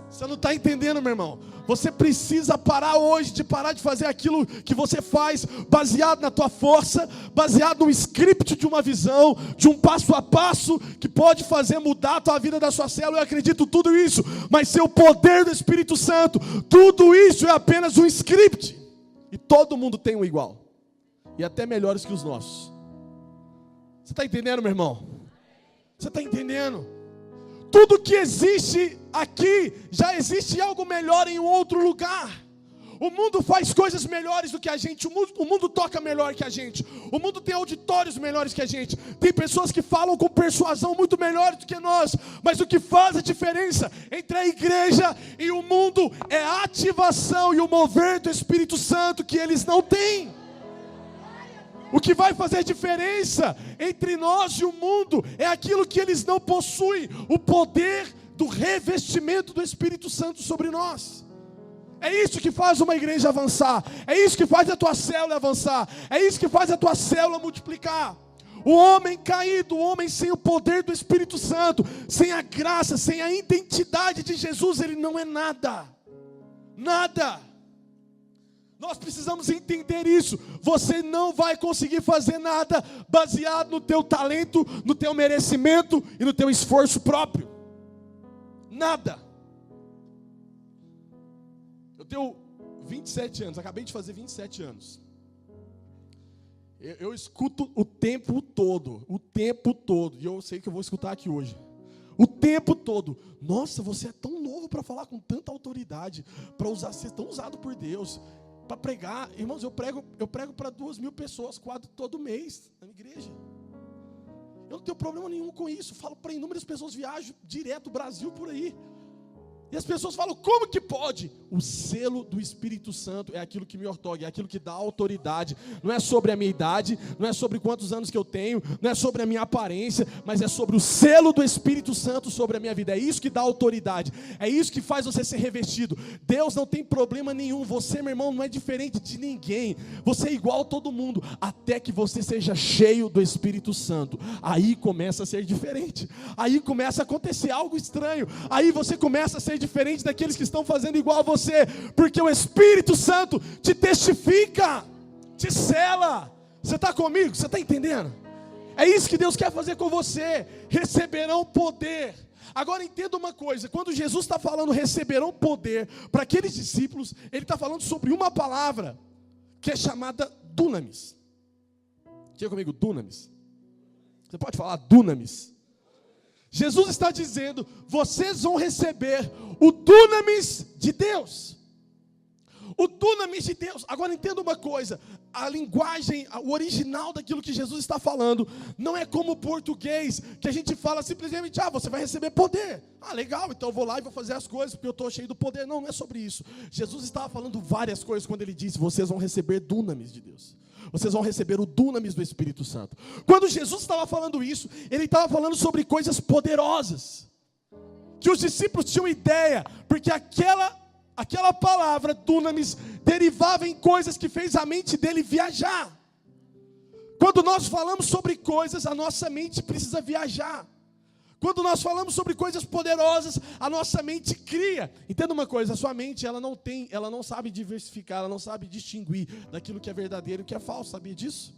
Você não está entendendo, meu irmão? Você precisa parar hoje, de parar de fazer aquilo que você faz baseado na tua força, baseado no script de uma visão, de um passo a passo que pode fazer mudar a tua vida da sua célula. Eu acredito tudo isso, mas sem o poder do Espírito Santo, tudo isso é apenas um script. E todo mundo tem um igual, e até melhores que os nossos. Você está entendendo, meu irmão? Você está entendendo? Tudo que existe aqui, já existe algo melhor em um outro lugar. O mundo faz coisas melhores do que a gente, o mundo toca melhor que a gente, o mundo tem auditórios melhores que a gente, tem pessoas que falam com persuasão muito melhores do que nós, mas o que faz a diferença entre a igreja e o mundo é a ativação e o mover do Espírito Santo que eles não têm. O que vai fazer diferença entre nós e o mundo é aquilo que eles não possuem: o poder do revestimento do Espírito Santo sobre nós. É isso que faz uma igreja avançar, é isso que faz a tua célula avançar, é isso que faz a tua célula multiplicar. O homem caído, o homem sem o poder do Espírito Santo, sem a graça, sem a identidade de Jesus, ele não é nada. Nada. Nós precisamos entender isso. Você não vai conseguir fazer nada baseado no teu talento, no teu merecimento e no teu esforço próprio. Nada. Eu tenho 27 anos, acabei de fazer 27 anos. Eu escuto o tempo todo, e eu sei que eu vou escutar aqui hoje. O tempo todo: nossa, você é tão novo para falar com tanta autoridade, para ser tão usado por Deus, para pregar. Irmãos, eu prego para 2.000 pessoas quase todo mês na igreja. Eu não tenho problema nenhum com isso. Falo para inúmeras pessoas, viajo direto Brasil por aí. E as pessoas falam: como que pode? O selo do Espírito Santo é aquilo que me ortoga, é aquilo que dá autoridade. Não é sobre a minha idade, não é sobre quantos anos que eu tenho, não é sobre a minha aparência, mas é sobre o selo do Espírito Santo sobre a minha vida. É isso que dá autoridade, é isso que faz você ser revestido. Deus não tem problema nenhum. Você, meu irmão, não é diferente de ninguém. Você é igual a todo mundo, até que você seja cheio do Espírito Santo. Aí começa a ser diferente, aí começa a acontecer algo estranho, aí você começa a ser diferente daqueles que estão fazendo igual a você, porque o Espírito Santo te testifica, te sela. Você está comigo? Você está entendendo? É isso que Deus quer fazer com você. Receberão poder. Agora entenda uma coisa: quando Jesus está falando receberão poder para aqueles discípulos, Ele está falando sobre uma palavra que é chamada dunamis. Diga comigo, dunamis. Você pode falar dunamis? Jesus está dizendo: vocês vão receber o dunamis de Deus. O dunamis de Deus. Agora entenda uma coisa: a linguagem, o original daquilo que Jesus está falando, não é como o português, que a gente fala simplesmente: você vai receber poder. Legal, então eu vou lá e vou fazer as coisas porque eu estou cheio do poder. Não, não é sobre isso. Jesus estava falando várias coisas quando Ele disse: vocês vão receber dunamis de Deus. Vocês vão receber o dunamis do Espírito Santo. Quando Jesus estava falando isso, Ele estava falando sobre coisas poderosas, que os discípulos tinham ideia, porque aquela palavra dunamis derivava em coisas que fez a mente dele viajar. Quando nós falamos sobre coisas, a nossa mente precisa viajar. Quando nós falamos sobre coisas poderosas, a nossa mente cria. Entenda uma coisa, a sua mente ela não sabe diversificar, ela não sabe distinguir daquilo que é verdadeiro e o que é falso. Sabia disso?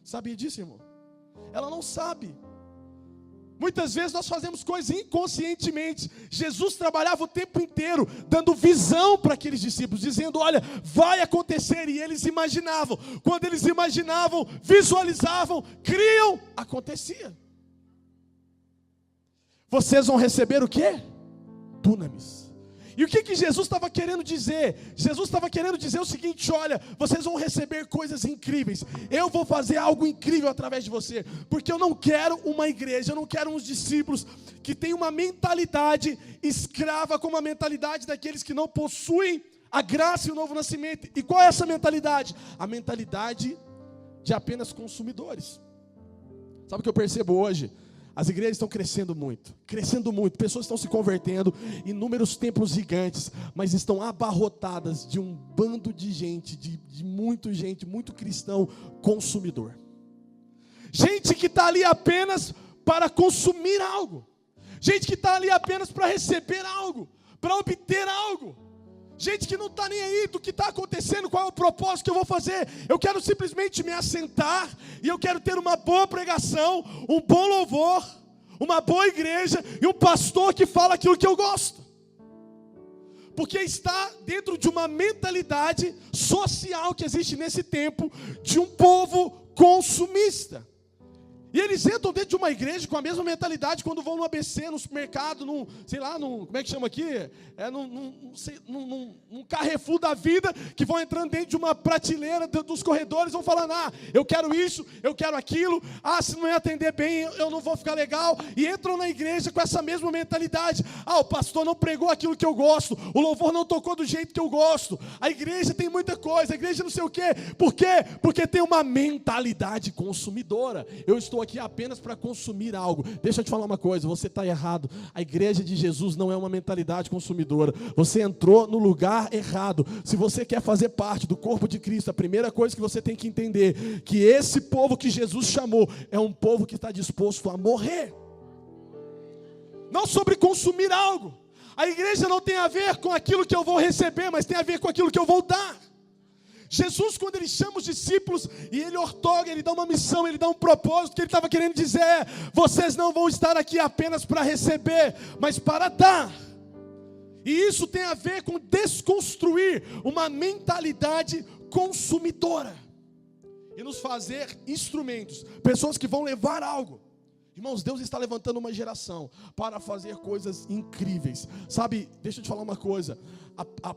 Sabia disso, irmão? Ela não sabe. Muitas vezes nós fazemos coisas inconscientemente. Jesus trabalhava o tempo inteiro, dando visão para aqueles discípulos, dizendo, olha, vai acontecer, e eles imaginavam. Quando eles imaginavam, visualizavam, criam, acontecia. Vocês vão receber o quê? Dunamis. E o que Jesus estava querendo dizer? Jesus estava querendo dizer o seguinte, olha, vocês vão receber coisas incríveis. Eu vou fazer algo incrível através de você. Porque eu não quero uma igreja, eu não quero uns discípulos que tenham uma mentalidade escrava, como a mentalidade daqueles que não possuem a graça e o novo nascimento. E qual é essa mentalidade? A mentalidade de apenas consumidores. Sabe o que eu percebo hoje? As igrejas estão crescendo muito, pessoas estão se convertendo, inúmeros templos gigantes, mas estão abarrotadas de um bando de gente, muito cristão consumidor. Gente que está ali apenas para consumir algo, gente que está ali apenas para receber algo, para obter algo. Gente que não está nem aí do que está acontecendo, qual é o propósito que eu vou fazer. Eu quero simplesmente me assentar e eu quero ter uma boa pregação, um bom louvor, uma boa igreja e um pastor que fala aquilo que eu gosto. Porque está dentro de uma mentalidade social que existe nesse tempo, de um povo consumista. E eles entram dentro de uma igreja com a mesma mentalidade quando vão no ABC, no supermercado, como é que chama aqui? Num Carrefour da vida, que vão entrando dentro de uma prateleira dos corredores, vão falando, eu quero isso, eu quero aquilo, se não me atender bem, eu não vou ficar legal. E entram na igreja com essa mesma mentalidade. O pastor não pregou aquilo que eu gosto, o louvor não tocou do jeito que eu gosto, a igreja tem muita coisa, a igreja não sei o quê. Por quê? Porque tem uma mentalidade consumidora. Eu estou aqui apenas para consumir algo. Deixa eu te falar uma coisa, você está errado. A igreja de Jesus não é uma mentalidade consumidora. Você entrou no lugar errado. Se você quer fazer parte do corpo de Cristo, a primeira coisa que você tem que entender, que esse povo que Jesus chamou, é um povo que está disposto a morrer. Não sobre consumir algo. A igreja não tem a ver com aquilo que eu vou receber, mas tem a ver com aquilo que eu vou dar. Jesus, quando ele chama os discípulos e ele ortoga, ele dá uma missão, ele dá um propósito, que ele estava querendo dizer vocês não vão estar aqui apenas para receber, mas para dar. E isso tem a ver com desconstruir uma mentalidade consumidora e nos fazer instrumentos, pessoas que vão levar algo. Irmãos, Deus está levantando uma geração para fazer coisas incríveis. Sabe, deixa eu te falar uma coisa.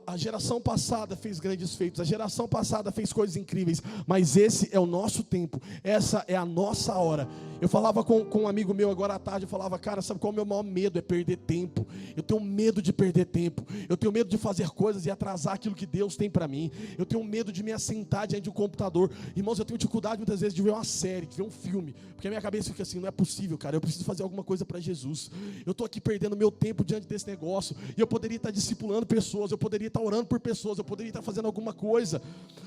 A geração passada fez grandes feitos, a geração passada fez coisas incríveis, mas esse é o nosso tempo, essa é a nossa hora. Eu falava com um amigo meu agora à tarde, eu falava, cara, sabe qual é o meu maior medo? É perder tempo. Eu tenho medo de perder tempo, eu tenho medo de fazer coisas e atrasar aquilo que Deus tem para mim. Eu tenho medo de me assentar diante de um computador. Irmãos, eu tenho dificuldade muitas vezes de ver uma série, de ver um filme, porque a minha cabeça fica assim, não é possível, cara, eu preciso fazer alguma coisa para Jesus. Eu estou aqui perdendo meu tempo diante desse negócio, e eu poderia estar discipulando pessoas, eu poderia estar orando por pessoas, eu poderia estar fazendo alguma coisa.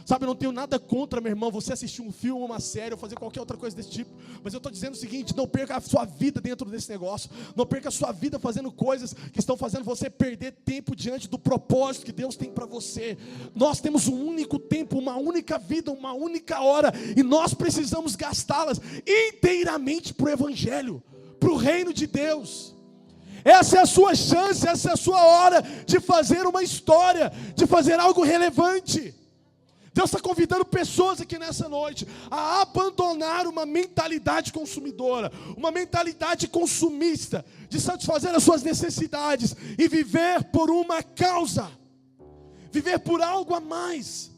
Sabe, eu não tenho nada contra, meu irmão, você assistir um filme, uma série, ou fazer qualquer outra coisa desse tipo, mas eu estou dizendo o seguinte, não perca a sua vida dentro desse negócio, não perca a sua vida fazendo coisas que estão fazendo você perder tempo diante do propósito que Deus tem para você. Nós temos um único tempo, uma única vida, uma única hora, e nós precisamos gastá-las inteiramente para o Evangelho, para o reino de Deus. Essa é a sua chance, essa é a sua hora de fazer uma história, de fazer algo relevante. Deus está convidando pessoas aqui nessa noite a abandonar uma mentalidade consumidora, uma mentalidade consumista, de satisfazer as suas necessidades e viver por uma causa, viver por algo a mais.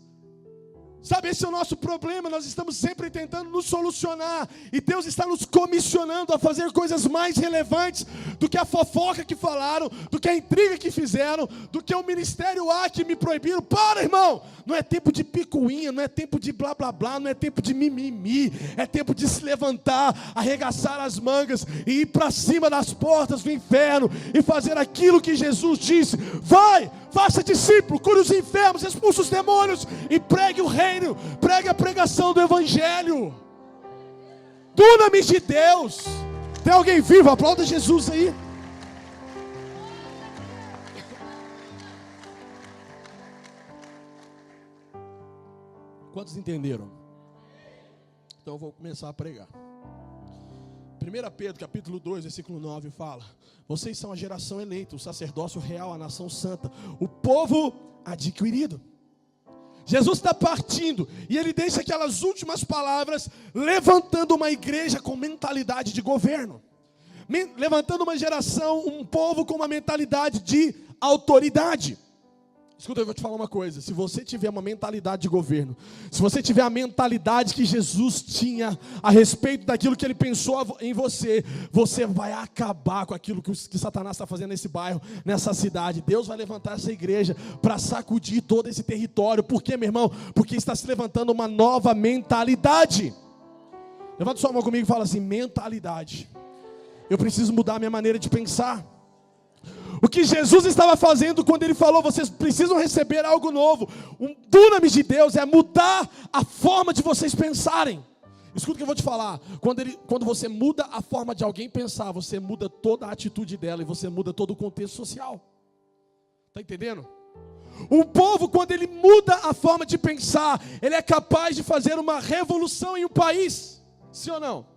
Sabe, esse é o nosso problema, nós estamos sempre tentando nos solucionar, e Deus está nos comissionando a fazer coisas mais relevantes do que a fofoca que falaram, do que a intriga que fizeram, do que o ministério A que me proibiram. Para, irmão, não é tempo de picuinha, não é tempo de blá blá blá, não é tempo de mimimi, é tempo de se levantar, arregaçar as mangas e ir para cima das portas do inferno e fazer aquilo que Jesus disse: vai, faça discípulo, cure os enfermos, expulse os demônios e pregue o reino, pregue a pregação do Evangelho. dunamis de Deus. Tem alguém vivo? Aplauda Jesus aí. Quantos entenderam? Então eu vou começar a pregar. 1 Pedro, capítulo 2, versículo 9 fala: vocês são a geração eleita, o sacerdócio real, a nação santa, o povo adquirido. Jesus está partindo e ele deixa aquelas últimas palavras, levantando uma igreja com mentalidade de governo, levantando uma geração, um povo com uma mentalidade de autoridade. Escuta, eu vou te falar uma coisa: se você tiver uma mentalidade de governo, se você tiver a mentalidade que Jesus tinha a respeito daquilo que ele pensou em você, você vai acabar com aquilo que Satanás está fazendo nesse bairro, nessa cidade. Deus vai levantar essa igreja para sacudir todo esse território. Por quê, meu irmão? Porque está se levantando uma nova mentalidade. Levanta sua mão comigo e fala assim: mentalidade. Eu preciso mudar a minha maneira de pensar. O que Jesus estava fazendo quando ele falou: vocês precisam receber algo novo. Um dunamis de Deus é mudar a forma de vocês pensarem. Escuta o que eu vou te falar. Quando você muda a forma de alguém pensar, você muda toda a atitude dela e você muda todo o contexto social. Está entendendo? Um povo, quando ele muda a forma de pensar, ele é capaz de fazer uma revolução em um país. Sim ou não?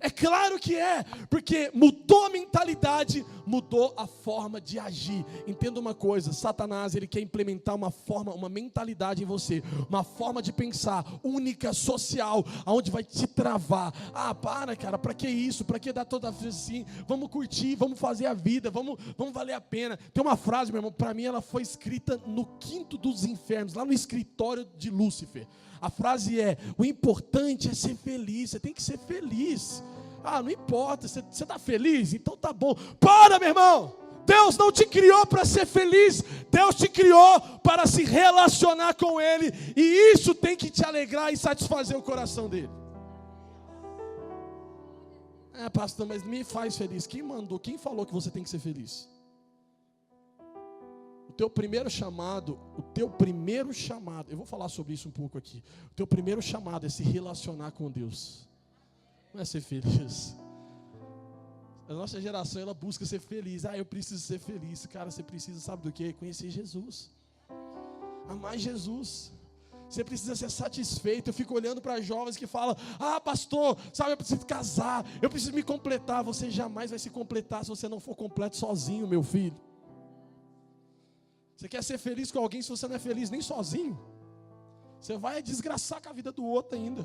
É claro que é, porque mudou a mentalidade, mudou a forma de agir. Entenda uma coisa: Satanás, ele quer implementar uma mentalidade em você, uma forma de pensar única, social, aonde vai te travar. Ah, cara, para que isso? Para que dar toda assim? Vamos curtir, vamos fazer a vida, vamos valer a pena. Tem uma frase, meu irmão, para mim ela foi escrita no quinto dos infernos, lá no escritório de Lúcifer. A frase é: o importante é ser feliz. Você tem que ser feliz. Ah, não importa, você está feliz? Então tá bom. Para, meu irmão. Deus não te criou para ser feliz. Deus te criou para se relacionar com Ele. E isso tem que te alegrar e satisfazer o coração dele. Pastor, mas me faz feliz. Quem mandou? Quem falou que você tem que ser feliz? O teu primeiro chamado, eu vou falar sobre isso um pouco aqui. O teu primeiro chamado é se relacionar com Deus. Não é ser feliz. A nossa geração, ela busca ser feliz. Eu preciso ser feliz. Cara, você precisa, sabe do quê? Conhecer Jesus. Amar Jesus. Você precisa ser satisfeito. Eu fico olhando para jovens que falam: pastor, sabe, eu preciso casar, eu preciso me completar. Você jamais vai se completar se você não for completo sozinho, meu filho. Você quer ser feliz com alguém se você não é feliz nem sozinho? Você vai desgraçar com a vida do outro ainda.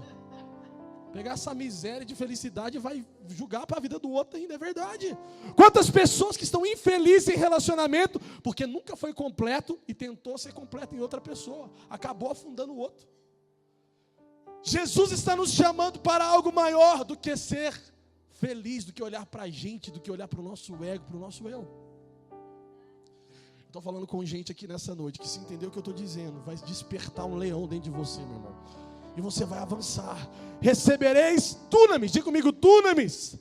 Pegar essa miséria de felicidade e vai julgar para a vida do outro ainda, é verdade. Quantas pessoas que estão infelizes em relacionamento porque nunca foi completo e tentou ser completo em outra pessoa, acabou afundando o outro. Jesus está nos chamando para algo maior do que ser feliz, do que olhar para a gente, do que olhar para o nosso ego, para o nosso eu. Estou falando com gente aqui nessa noite que, se entender o que eu estou dizendo, vai despertar um leão dentro de você, meu irmão. E você vai avançar. Recebereis dunamis. Diga comigo, dunamis.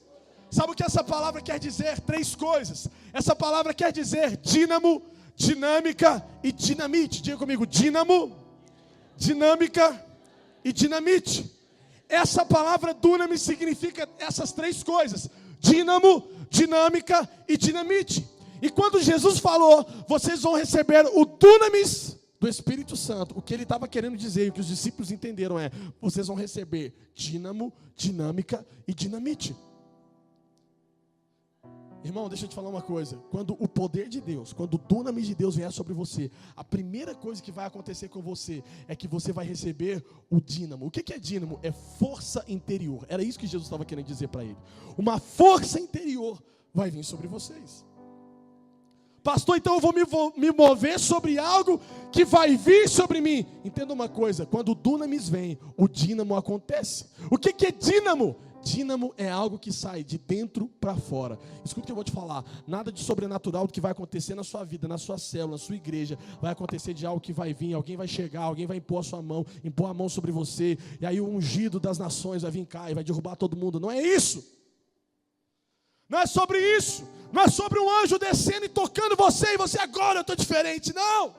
Sabe o que essa palavra quer dizer? 3 coisas. Essa palavra quer dizer dínamo, dinâmica e dinamite. Diga comigo, dínamo, dinâmica e dinamite. Essa palavra dunamis significa essas 3 coisas: dínamo, dinâmica e dinamite. E quando Jesus falou: vocês vão receber o dunamis do Espírito Santo, o que ele estava querendo dizer, e o que os discípulos entenderam é: vocês vão receber dínamo, dinâmica e dinamite. Irmão, deixa eu te falar uma coisa: quando o poder de Deus, quando o dunamis de Deus vier sobre você, a primeira coisa que vai acontecer com você é que você vai receber o dínamo. O que é dínamo? É força interior. Era isso que Jesus estava querendo dizer para ele. Uma força interior vai vir sobre vocês. Pastor, então eu vou me mover sobre algo que vai vir sobre mim. Entenda uma coisa: quando o dunamis vem, o dínamo acontece. O que é dínamo? Dínamo é algo que sai de dentro para fora. Escuta o que eu vou te falar: nada de sobrenatural do que vai acontecer na sua vida, na sua célula, na sua igreja, vai acontecer de algo que vai vir. Alguém vai chegar, alguém vai impor a mão sobre você, e aí o ungido das nações vai vir cá e vai derrubar todo mundo. Não é isso. Não é sobre isso. Não é sobre um anjo descendo e tocando você, e você: agora eu estou diferente. Não.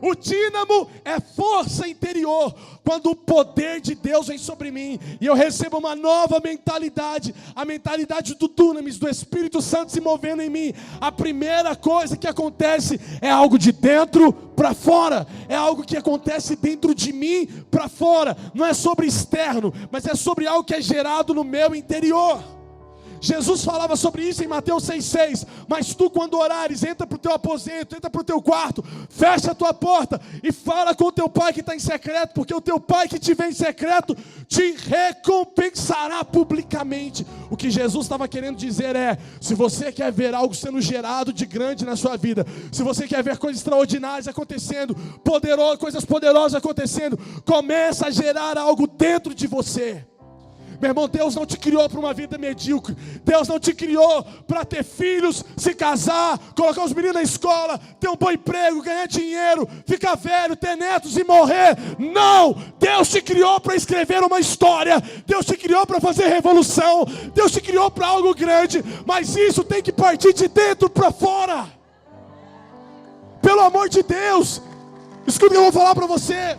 O dínamo é força interior. Quando o poder de Deus vem sobre mim e eu recebo uma nova mentalidade, a mentalidade do dunamis, do Espírito Santo se movendo em mim, a primeira coisa que acontece é algo de dentro para fora, é algo que acontece dentro de mim para fora. Não é sobre externo, mas é sobre algo que é gerado no meu interior. Jesus falava sobre isso em Mateus 6,6. Mas tu, quando orares, entra para o teu aposento, entra para o teu quarto, fecha a tua porta e fala com o teu pai que está em secreto, porque o teu pai que te vê em secreto te recompensará publicamente. O que Jesus estava querendo dizer é: se você quer ver algo sendo gerado de grande na sua vida, se você quer ver coisas extraordinárias acontecendo, coisas poderosas acontecendo, começa a gerar algo dentro de você. Meu irmão, Deus não te criou para uma vida medíocre. Deus não te criou para ter filhos, se casar, colocar os meninos na escola, ter um bom emprego, ganhar dinheiro, ficar velho, ter netos e morrer. Não! Deus te criou para escrever uma história. Deus te criou para fazer revolução. Deus te criou para algo grande. Mas isso tem que partir de dentro para fora. Pelo amor de Deus. Escuta o que eu vou falar para você.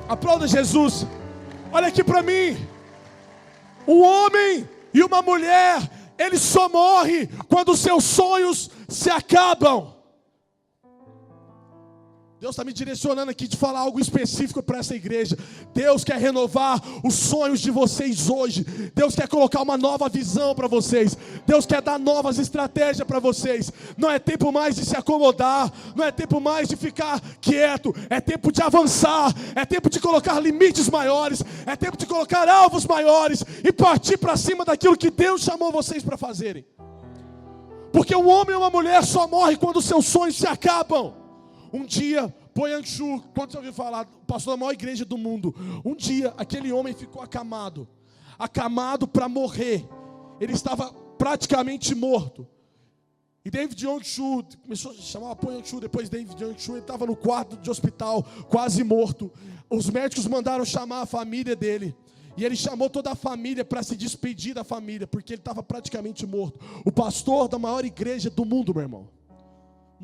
Aplauda Jesus. Olha aqui para mim. Um homem e uma mulher, ele só morre quando os seus sonhos se acabam. Deus está me direcionando aqui de falar algo específico para essa igreja. Deus quer renovar os sonhos de vocês hoje. Deus quer colocar uma nova visão para vocês. Deus quer dar novas estratégias para vocês. Não é tempo mais de se acomodar. Não é tempo mais de ficar quieto. É tempo de avançar. É tempo de colocar limites maiores. É tempo de colocar alvos maiores. E partir para cima daquilo que Deus chamou vocês para fazerem. Porque um homem e uma mulher só morrem quando os seus sonhos se acabam. Um dia, Po Yang-Shu, quando você ouviu falar, o pastor da maior igreja do mundo, um dia aquele homem ficou acamado para morrer. Ele estava praticamente morto. E David Yang-Shu, começou a chamar Po Yang-Shu, depois David Yang-Shu, ele estava no quarto de hospital, quase morto. Os médicos mandaram chamar a família dele. E ele chamou toda a família para se despedir da família, porque ele estava praticamente morto. O pastor da maior igreja do mundo, meu irmão.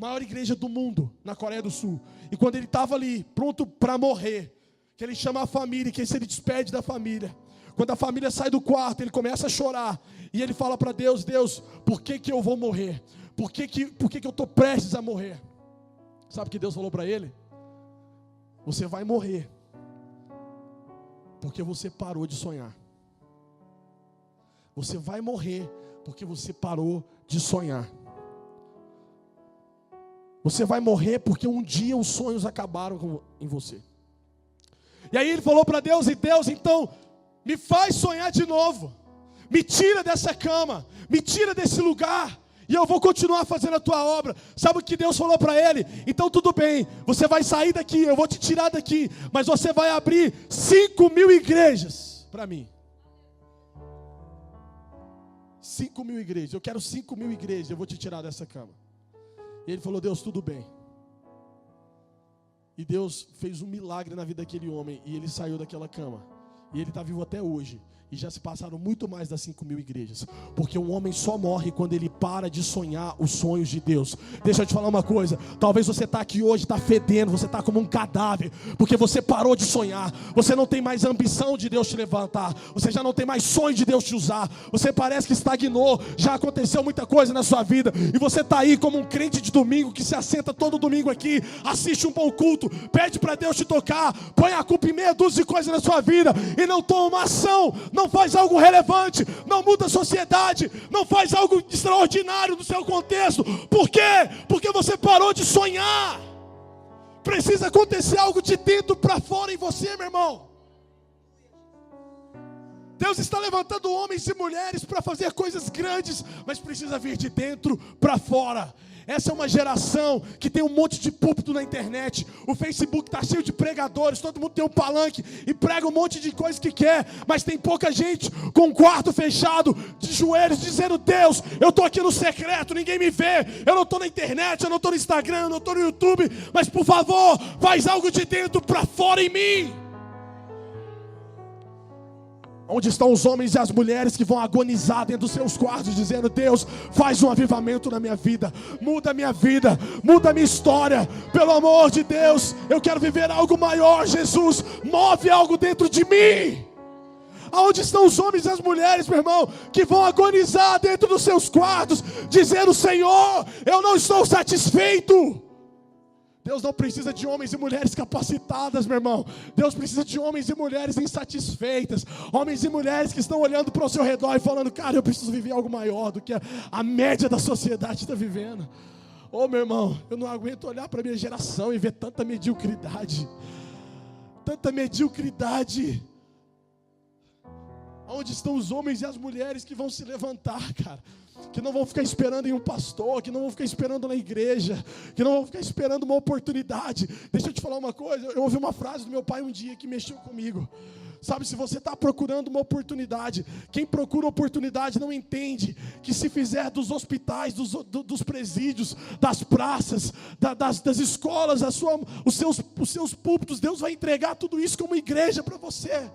Maior igreja do mundo, na Coreia do Sul. E quando ele estava ali, pronto para morrer, que ele chama a família, que ele despede da família. Quando a família sai do quarto, ele começa a chorar. E ele fala para Deus: Deus, por que eu vou morrer? Por que eu estou prestes a morrer? Sabe o que Deus falou para ele? Você vai morrer, porque você parou de sonhar. Você vai morrer, porque você parou de sonhar. Você vai morrer porque um dia os sonhos acabaram em você. E aí ele falou para Deus: e Deus, então, me faz sonhar de novo. Me tira dessa cama, me tira desse lugar, e eu vou continuar fazendo a tua obra. Sabe o que Deus falou para ele? Então tudo bem, você vai sair daqui, eu vou te tirar daqui, mas você vai abrir 5.000 igrejas para mim. 5.000 igrejas, eu quero 5.000 igrejas, eu vou te tirar dessa cama. E ele falou: Deus, tudo bem. E Deus fez um milagre na vida daquele homem. E ele saiu daquela cama. E ele está vivo até hoje. E já se passaram muito mais das 5.000 igrejas. Porque um homem só morre quando ele para de sonhar os sonhos de Deus. Deixa eu te falar uma coisa. Talvez você está aqui hoje, está fedendo. Você está como um cadáver. Porque você parou de sonhar. Você não tem mais ambição de Deus te levantar. Você já não tem mais sonho de Deus te usar. Você parece que estagnou. Já aconteceu muita coisa na sua vida. E você está aí como um crente de domingo que se assenta todo domingo aqui. Assiste um bom culto. Pede para Deus te tocar. Põe a culpa em meia dúzia de coisas na sua vida. E não toma uma ação. Não faz algo relevante, não muda a sociedade, não faz algo extraordinário no seu contexto. Por quê? Porque você parou de sonhar. Precisa acontecer algo de dentro para fora em você, meu irmão. Deus está levantando homens e mulheres para fazer coisas grandes, mas precisa vir de dentro para fora. Essa é uma geração que tem um monte de púlpito na internet. O Facebook está cheio de pregadores. Todo mundo tem um palanque e prega um monte de coisa que quer. Mas tem pouca gente com um quarto fechado, de joelhos, dizendo: Deus, eu estou aqui no secreto, ninguém me vê. Eu não estou na internet, eu não estou no Instagram, eu não estou no YouTube. Mas por favor, faz algo de dentro para fora em mim. Onde estão os homens e as mulheres que vão agonizar dentro dos seus quartos, dizendo: Deus, faz um avivamento na minha vida, muda a minha história, pelo amor de Deus, eu quero viver algo maior, Jesus, move algo dentro de mim. Aonde estão os homens e as mulheres, meu irmão, que vão agonizar dentro dos seus quartos, dizendo: Senhor, eu não estou satisfeito. Deus não precisa de homens e mulheres capacitadas, meu irmão. Deus precisa de homens e mulheres insatisfeitas. Homens e mulheres que estão olhando para o seu redor e falando: cara, eu preciso viver algo maior do que a média da sociedade está vivendo. Ô, meu irmão, eu não aguento olhar para a minha geração e ver tanta mediocridade. Tanta mediocridade. Onde estão os homens e as mulheres que vão se levantar, cara? Que não vão ficar esperando em um pastor, que não vão ficar esperando na igreja, que não vão ficar esperando uma oportunidade. Deixa eu te falar uma coisa, eu ouvi uma frase do meu pai um dia que mexeu comigo. Sabe, se você está procurando uma oportunidade, quem procura oportunidade não entende que se fizer dos hospitais, dos presídios, das praças, das escolas, os seus púlpitos, Deus vai entregar tudo isso como igreja para você.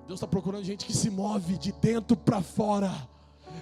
Deus está procurando gente que se move de dentro para fora.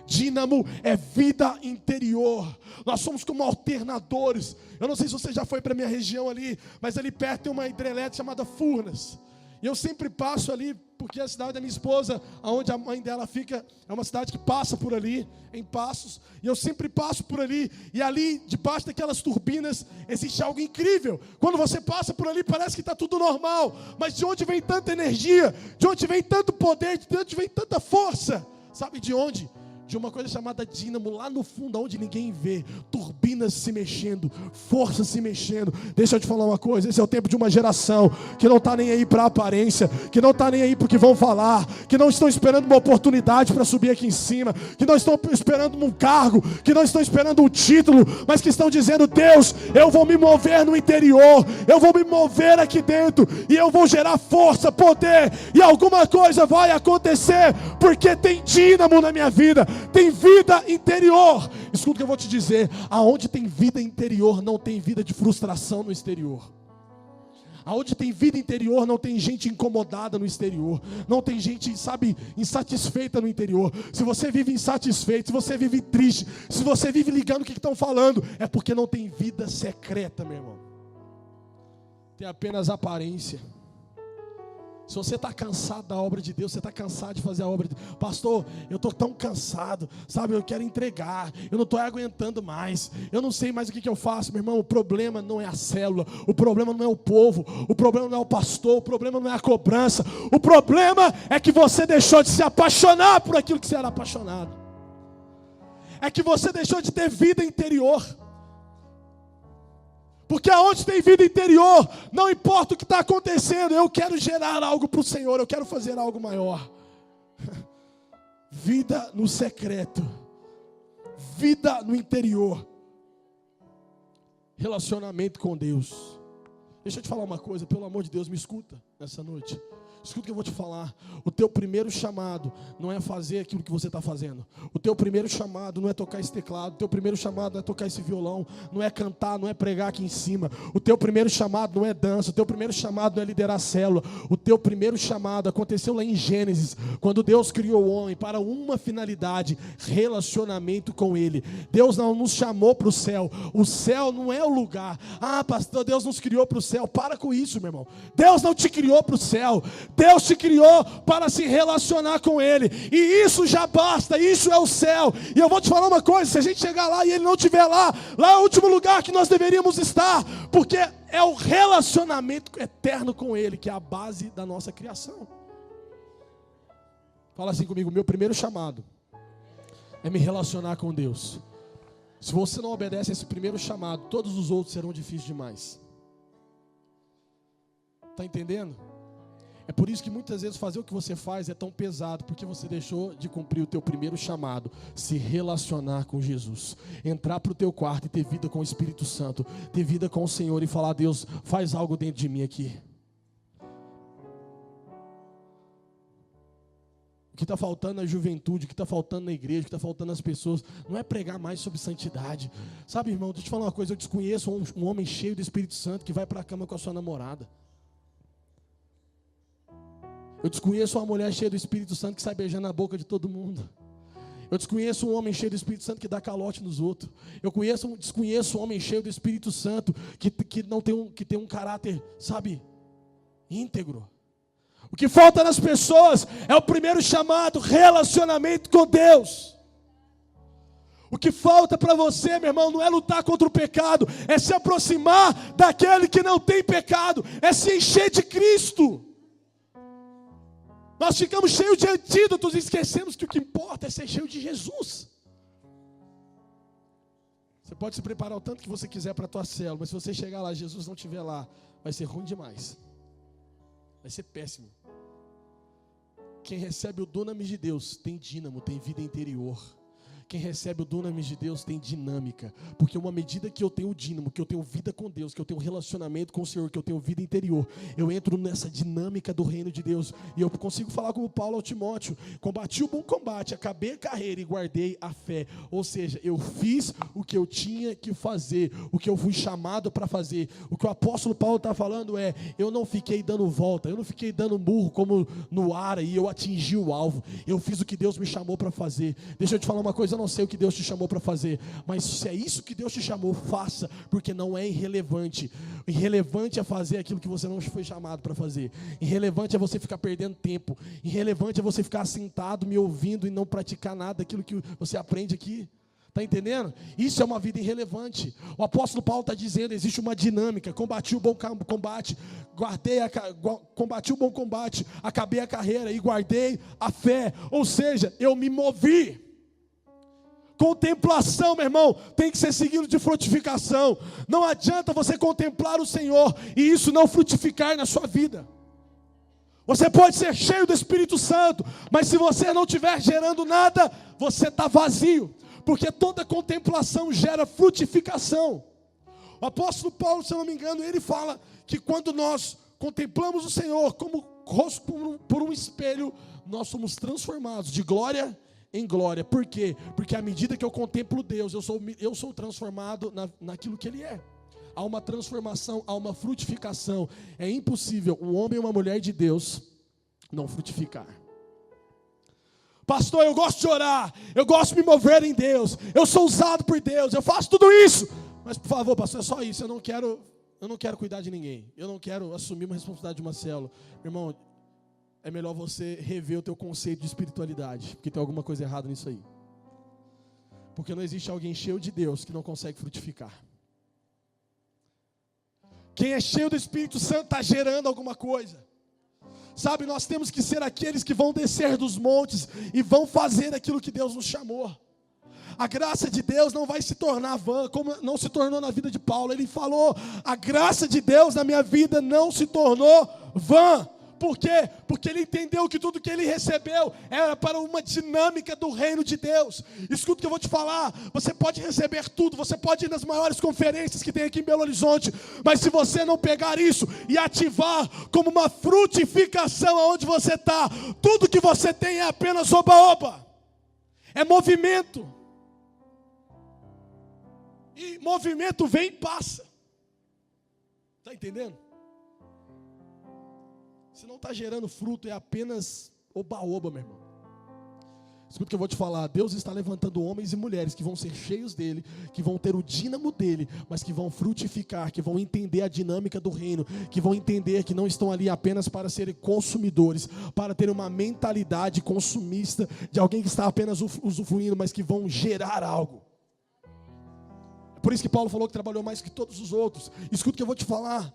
Dínamo é vida interior. Nós somos como alternadores. Eu não sei se você já foi para a minha região ali, mas ali perto tem uma hidrelétrica chamada Furnas. E eu sempre passo ali, porque a cidade da minha esposa, onde a mãe dela fica, é uma cidade que passa por ali, em Passos. E eu sempre passo por ali, e ali, debaixo daquelas turbinas, existe algo incrível. Quando você passa por ali, parece que está tudo normal. Mas de onde vem tanta energia? De onde vem tanto poder? De onde vem tanta força? Sabe de onde? De uma coisa chamada dínamo, lá no fundo, onde ninguém vê, turbinas se mexendo, força se mexendo. Deixa eu te falar uma coisa, esse é o tempo de uma geração que não está nem aí para a aparência, que não está nem aí para o que vão falar, que não estão esperando uma oportunidade para subir aqui em cima, que não estão esperando um cargo, que não estão esperando um título, mas que estão dizendo: Deus, eu vou me mover no interior, eu vou me mover aqui dentro, e eu vou gerar força, poder, e alguma coisa vai acontecer, porque tem dínamo na minha vida. Tem vida interior. Escuta o que eu vou te dizer: aonde tem vida interior, não tem vida de frustração no exterior. Aonde tem vida interior, não tem gente incomodada no exterior. Não tem gente, sabe, insatisfeita no interior. Se você vive insatisfeito, se você vive triste, se você vive ligando o que estão falando, é porque não tem vida secreta, meu irmão. Tem apenas aparência. Se você está cansado da obra de Deus, você está cansado de fazer a obra de Deus. Pastor, eu estou tão cansado, sabe, eu quero entregar, eu não estou aguentando mais, eu não sei mais o que eu faço. Meu irmão, o problema não é a célula, o problema não é o povo, o problema não é o pastor, o problema não é a cobrança, o problema é que você deixou de se apaixonar por aquilo que você era apaixonado. É que você deixou de ter vida interior. Porque aonde tem vida interior, não importa o que está acontecendo, eu quero gerar algo para o Senhor, eu quero fazer algo maior. Vida no secreto, vida no interior, relacionamento com Deus. Deixa eu te falar uma coisa, pelo amor de Deus, me escuta nessa noite. Escuta o que eu vou te falar. O teu primeiro chamado não é fazer aquilo que você está fazendo. O teu primeiro chamado não é tocar esse teclado. O teu primeiro chamado não é tocar esse violão. Não é cantar, não é pregar aqui em cima. O teu primeiro chamado não é dança. O teu primeiro chamado não é liderar a célula. O teu primeiro chamado aconteceu lá em Gênesis, quando Deus criou o homem para uma finalidade: relacionamento com Ele. Deus não nos chamou para o céu. O céu não é o lugar. Ah, pastor, Deus nos criou para o céu. Para com isso, meu irmão. Deus não te criou para o céu. Deus te criou para se relacionar com Ele, e isso já basta, isso é o céu. E eu vou te falar uma coisa: se a gente chegar lá e Ele não estiver lá, lá é o último lugar que nós deveríamos estar, porque é o relacionamento eterno com Ele que é a base da nossa criação. Fala assim comigo: meu primeiro chamado é me relacionar com Deus. Se você não obedece a esse primeiro chamado, todos os outros serão difíceis demais. Está entendendo? É por isso que muitas vezes fazer o que você faz é tão pesado, porque você deixou de cumprir o teu primeiro chamado: se relacionar com Jesus, entrar para o teu quarto e ter vida com o Espírito Santo, ter vida com o Senhor e falar: Deus, faz algo dentro de mim aqui. O que está faltando na juventude, o que está faltando na igreja, o que está faltando nas pessoas, não é pregar mais sobre santidade. Sabe, irmão, deixa eu te falar uma coisa: eu desconheço um homem cheio do Espírito Santo que vai para a cama com a sua namorada. Eu desconheço uma mulher cheia do Espírito Santo que sai beijando na boca de todo mundo. Eu desconheço um homem cheio do Espírito Santo que dá calote nos outros. Eu desconheço um homem cheio do Espírito Santo que tem um caráter, sabe, íntegro. O que falta nas pessoas é o primeiro chamado, relacionamento com Deus. O que falta para você, meu irmão, não é lutar contra o pecado, é se aproximar daquele que não tem pecado, é se encher de Cristo. Nós ficamos cheios de antídotos e esquecemos que o que importa é ser cheio de Jesus. Você pode se preparar o tanto que você quiser para a tua célula, mas se você chegar lá e Jesus não estiver lá, vai ser ruim demais. Vai ser péssimo. Quem recebe o dunamis de Deus tem dínamo, tem vida interior. Quem recebe o dunamis de Deus tem dinâmica, porque uma medida que eu tenho dínamo, que eu tenho vida com Deus, que eu tenho relacionamento com o Senhor, que eu tenho vida interior, eu entro nessa dinâmica do reino de Deus, e eu consigo falar como Paulo ao Timóteo: combati o bom combate, acabei a carreira e guardei a fé. Ou seja, eu fiz o que eu tinha que fazer, o que eu fui chamado para fazer. O que o apóstolo Paulo está falando é: eu não fiquei dando volta, eu não fiquei dando murro como no ar e eu atingi o alvo. Eu fiz o que Deus me chamou para fazer. Deixa eu te falar uma coisa, eu não sei o que Deus te chamou para fazer, mas se é isso que Deus te chamou, faça, porque não é irrelevante. Irrelevante é fazer aquilo que você não foi chamado para fazer. Irrelevante é você ficar perdendo tempo. Irrelevante é você ficar sentado me ouvindo e não praticar nada daquilo que você aprende aqui. Está entendendo? Isso é uma vida irrelevante. O apóstolo Paulo está dizendo: existe uma dinâmica. Combati o bom combate, combati o bom combate, acabei a carreira e guardei a fé. Ou seja, eu me movi. Contemplação, meu irmão, tem que ser seguido de frutificação. Não adianta você contemplar o Senhor e isso não frutificar na sua vida. Você pode ser cheio do Espírito Santo, mas se você não estiver gerando nada, você está vazio, porque toda contemplação gera frutificação. O apóstolo Paulo, se eu não me engano, ele fala que quando nós contemplamos o Senhor como rosto por um espelho, nós somos transformados de glória em glória. Por quê? Porque à medida que eu contemplo Deus, eu sou transformado naquilo que Ele é. Há uma transformação, há uma frutificação. É impossível um homem e uma mulher de Deus não frutificar. Pastor, eu gosto de orar, eu gosto de me mover em Deus, eu sou usado por Deus, eu faço tudo isso, mas por favor, pastor, é só isso, eu não quero cuidar de ninguém, eu não quero assumir uma responsabilidade de uma célula. Irmão, é melhor você rever o teu conceito de espiritualidade, porque tem alguma coisa errada nisso aí. Porque não existe alguém cheio de Deus que não consegue frutificar. Quem é cheio do Espírito Santo está gerando alguma coisa. Sabe, nós temos que ser aqueles que vão descer dos montes e vão fazer aquilo que Deus nos chamou. A graça de Deus não vai se tornar vã, como não se tornou na vida de Paulo. Ele falou: a graça de Deus na minha vida não se tornou vã. Por quê? Porque ele entendeu que tudo que ele recebeu era para uma dinâmica do reino de Deus. Escuta o que eu vou te falar: você pode receber tudo, você pode ir nas maiores conferências que tem aqui em Belo Horizonte, mas se você não pegar isso e ativar como uma frutificação aonde você está, tudo que você tem é apenas oba-oba, é movimento. E movimento vem e passa. Está entendendo? Se não está gerando fruto, é apenas oba-oba, meu irmão. Escuta o que eu vou te falar: Deus está levantando homens e mulheres que vão ser cheios dele, que vão ter o dínamo dele, mas que vão frutificar, que vão entender a dinâmica do reino, que vão entender que não estão ali apenas para serem consumidores, para ter uma mentalidade consumista de alguém que está apenas usufruindo, mas que vão gerar algo. É por isso que Paulo falou que trabalhou mais que todos os outros. Escuta o que eu vou te falar: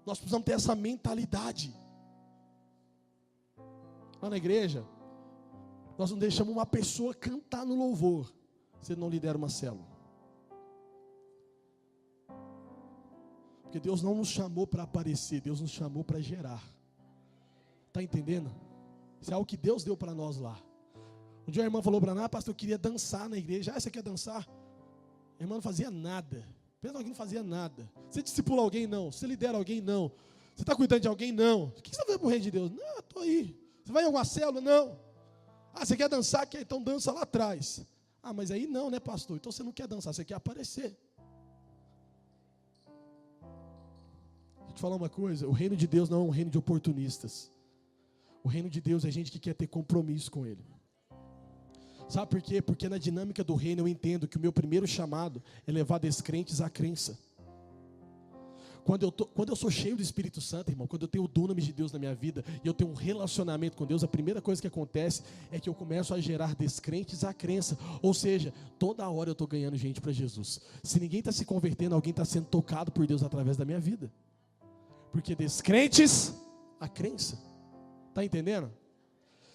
nós precisamos ter essa mentalidade. Lá na igreja, nós não deixamos uma pessoa cantar no louvor se ele não lidera uma célula. Porque Deus não nos chamou para aparecer, Deus nos chamou para gerar. Está entendendo? Isso é algo que Deus deu para nós lá. Um dia a irmã falou para mim: pastor, eu queria dançar na igreja. Você quer dançar? A irmã não fazia nada. Pensa que não fazia nada. Você discipula alguém? Não. Você lidera alguém? Não. Você está cuidando de alguém? Não. O que você está fazendo para o reino de Deus? Não, estou aí. Você vai em alguma célula? Não. Ah, você quer dançar? Quer? Então dança lá atrás. Ah, mas aí não, né, pastor? Então você não quer dançar, você quer aparecer. Deixa eu te falar uma coisa: o reino de Deus não é um reino de oportunistas. O reino de Deus é gente que quer ter compromisso com Ele. Sabe por quê? Porque na dinâmica do reino eu entendo que o meu primeiro chamado é levar descrentes à crença. Quando eu sou cheio do Espírito Santo, irmão, quando eu tenho o dunamis de Deus na minha vida e eu tenho um relacionamento com Deus, a primeira coisa que acontece é que eu começo a gerar descrentes à crença. Ou seja, toda hora eu estou ganhando gente para Jesus. Se ninguém está se convertendo, alguém está sendo tocado por Deus através da minha vida. Porque descrentes à crença. Está entendendo?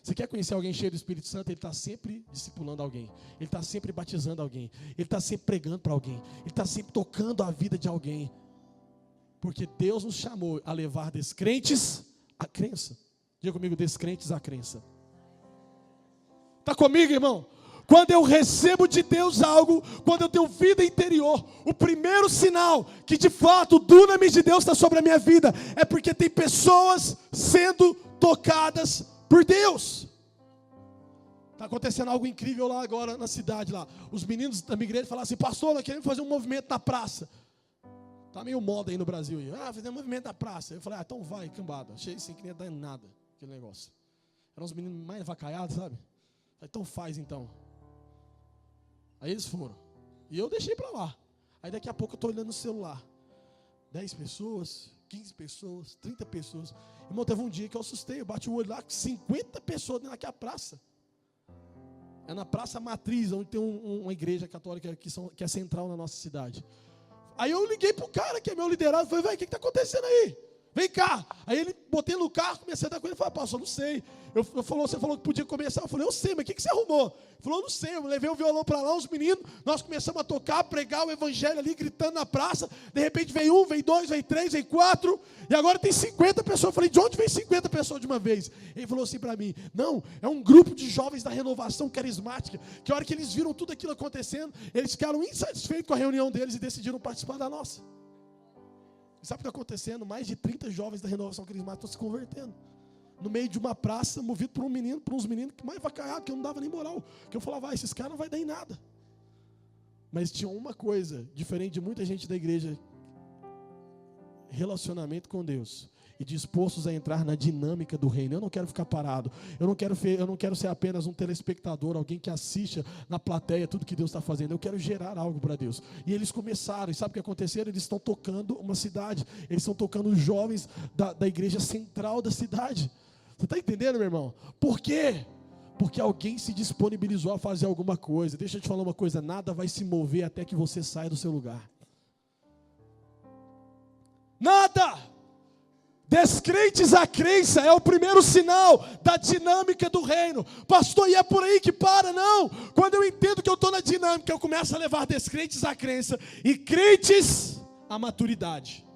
Você quer conhecer alguém cheio do Espírito Santo? Ele está sempre discipulando alguém. Ele está sempre batizando alguém. Ele está sempre pregando para alguém. Ele está sempre tocando a vida de alguém. Porque Deus nos chamou a levar descrentes à crença. Diga comigo, descrentes à crença. Está comigo, irmão? Quando eu recebo de Deus algo, quando eu tenho vida interior, o primeiro sinal que de fato o dunamis de Deus está sobre a minha vida é porque tem pessoas sendo tocadas por Deus. Está acontecendo algo incrível lá agora na cidade lá. Os meninos da minha igreja falaram assim: pastor, nós queremos fazer um movimento na praça. Está meio moda aí no Brasil. Fazer um movimento na praça. Eu falei, então vai, cambada. Achei assim que não ia dar nada, aquele negócio. Eram os meninos mais vacaiados, sabe? Falei, então faz então. Aí eles foram. E eu deixei para lá. Aí daqui a pouco eu estou olhando no celular. 10 pessoas, 15 pessoas, 30 pessoas. Irmão, teve um dia que eu assustei. Eu bati o olho lá, 50 pessoas dentro daquela praça. É na Praça Matriz, onde tem uma igreja católica que é central na nossa cidade. Aí eu liguei pro cara que é meu liderado, falei, velho, o que está acontecendo aí? Vem cá. Aí ele, botei no carro, comecei a dar com ele, falei, pastor, não sei. Você falou que podia começar. Eu falei, eu sei, mas o que você arrumou? Ele falou, não sei. Eu levei o violão para lá, os meninos, nós começamos a tocar, pregar o evangelho ali, gritando na praça. De repente vem 1, vem 2, vem 3, vem 4. E agora tem 50 pessoas. Eu falei, de onde vem 50 pessoas de uma vez? Ele falou assim para mim, não, é um grupo de jovens da renovação carismática, que a hora que eles viram tudo aquilo acontecendo, eles ficaram insatisfeitos com a reunião deles e decidiram participar da nossa. Sabe o que está acontecendo? Mais de 30 jovens da renovação carismática estão se convertendo. No meio de uma praça, movido por uns meninos que mais vacaiados, que eu não dava nem moral. Que eu falava, esses caras não vai dar em nada. Mas tinha uma coisa, diferente de muita gente da igreja: relacionamento com Deus. E dispostos a entrar na dinâmica do reino. Eu não quero ficar parado. Eu não quero ser apenas um telespectador, alguém que assista na plateia tudo que Deus está fazendo. Eu quero gerar algo para Deus. E eles começaram. E sabe o que aconteceu? Eles estão tocando uma cidade. Eles estão tocando os jovens da igreja central da cidade. Você está entendendo, meu irmão? Por quê? Porque alguém se disponibilizou a fazer alguma coisa. Deixa eu te falar uma coisa. Nada vai se mover até que você saia do seu lugar. Nada! Descrentes à crença é o primeiro sinal da dinâmica do reino. Pastor, e é por aí que para? Não. Quando eu entendo que eu estou na dinâmica, eu começo a levar descrentes à crença e crentes à maturidade.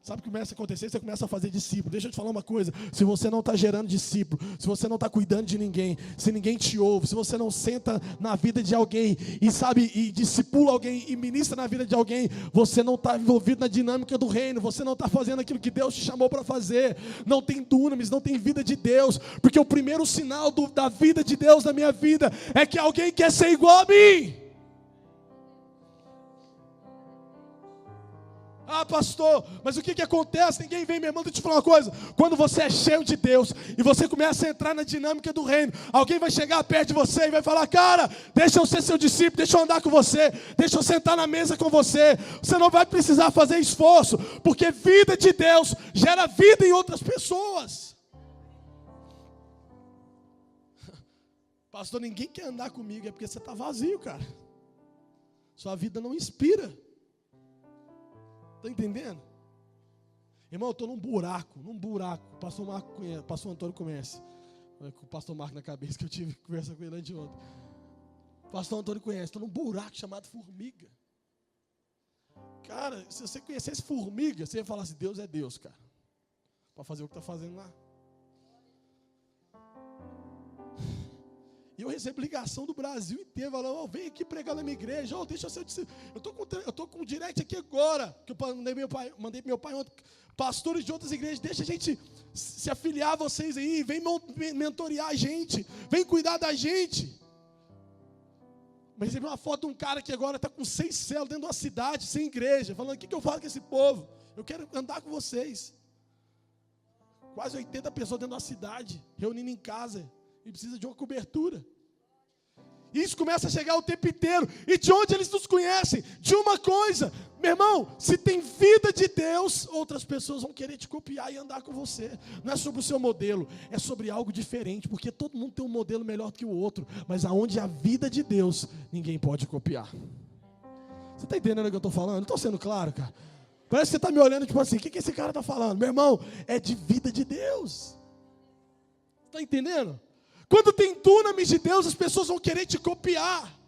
Sabe o que começa a acontecer? Você começa a fazer discípulo. Deixa eu te falar uma coisa. Se você não está gerando discípulo, se você não está cuidando de ninguém, se ninguém te ouve, se você não senta na vida de alguém e discipula alguém e ministra na vida de alguém, você não está envolvido na dinâmica do reino, você não está fazendo aquilo que Deus te chamou para fazer. Não tem dunamis, não tem vida de Deus, porque o primeiro sinal da vida de Deus na minha vida é que alguém quer ser igual a mim. Ah, pastor, mas o que acontece? Ninguém vem, meu irmão, deixa eu te falar uma coisa. Quando você é cheio de Deus e você começa a entrar na dinâmica do reino, alguém vai chegar perto de você e vai falar, cara, deixa eu ser seu discípulo, deixa eu andar com você, deixa eu sentar na mesa com você. Você não vai precisar fazer esforço, porque vida de Deus gera vida em outras pessoas. Pastor, ninguém quer andar comigo, é porque você está vazio, cara. Sua vida não inspira. Está entendendo? Irmão, eu estou num buraco. O pastor Antônio conhece. Com o pastor Marco na cabeça, que eu tive que conversar com ele antes de ontem. O pastor Antônio conhece. Estou num buraco chamado formiga. Cara, se você conhecesse formiga, você ia falar assim, Deus é Deus, cara. Para fazer o que está fazendo lá. E eu recebo ligação do Brasil inteiro, falando, vem aqui pregar na minha igreja, deixa eu ser discípulo. Eu estou com um direct aqui agora, que eu mandei para meu pai ontem, pastores de outras igrejas, deixa a gente se afiliar a vocês aí, vem mentorear a gente, vem cuidar da gente. Mas recebi uma foto de um cara que agora está com 6 células dentro de uma cidade, sem igreja, falando, o que eu faço com esse povo? Eu quero andar com vocês. Quase 80 pessoas dentro da cidade, reunindo em casa, e precisa de uma cobertura. Isso começa a chegar o tempo inteiro. E de onde eles nos conhecem? De uma coisa. Meu irmão, se tem vida de Deus, outras pessoas vão querer te copiar e andar com você. Não é sobre o seu modelo, é sobre algo diferente. Porque todo mundo tem um modelo melhor que o outro. Mas aonde a vida de Deus, ninguém pode copiar. Você está entendendo o que eu estou falando? Não estou sendo claro, cara? Parece que você está me olhando tipo assim, o que esse cara está falando? Meu irmão, é de vida de Deus. Está entendendo? Quando tem dunamis de Deus, as pessoas vão querer te copiar.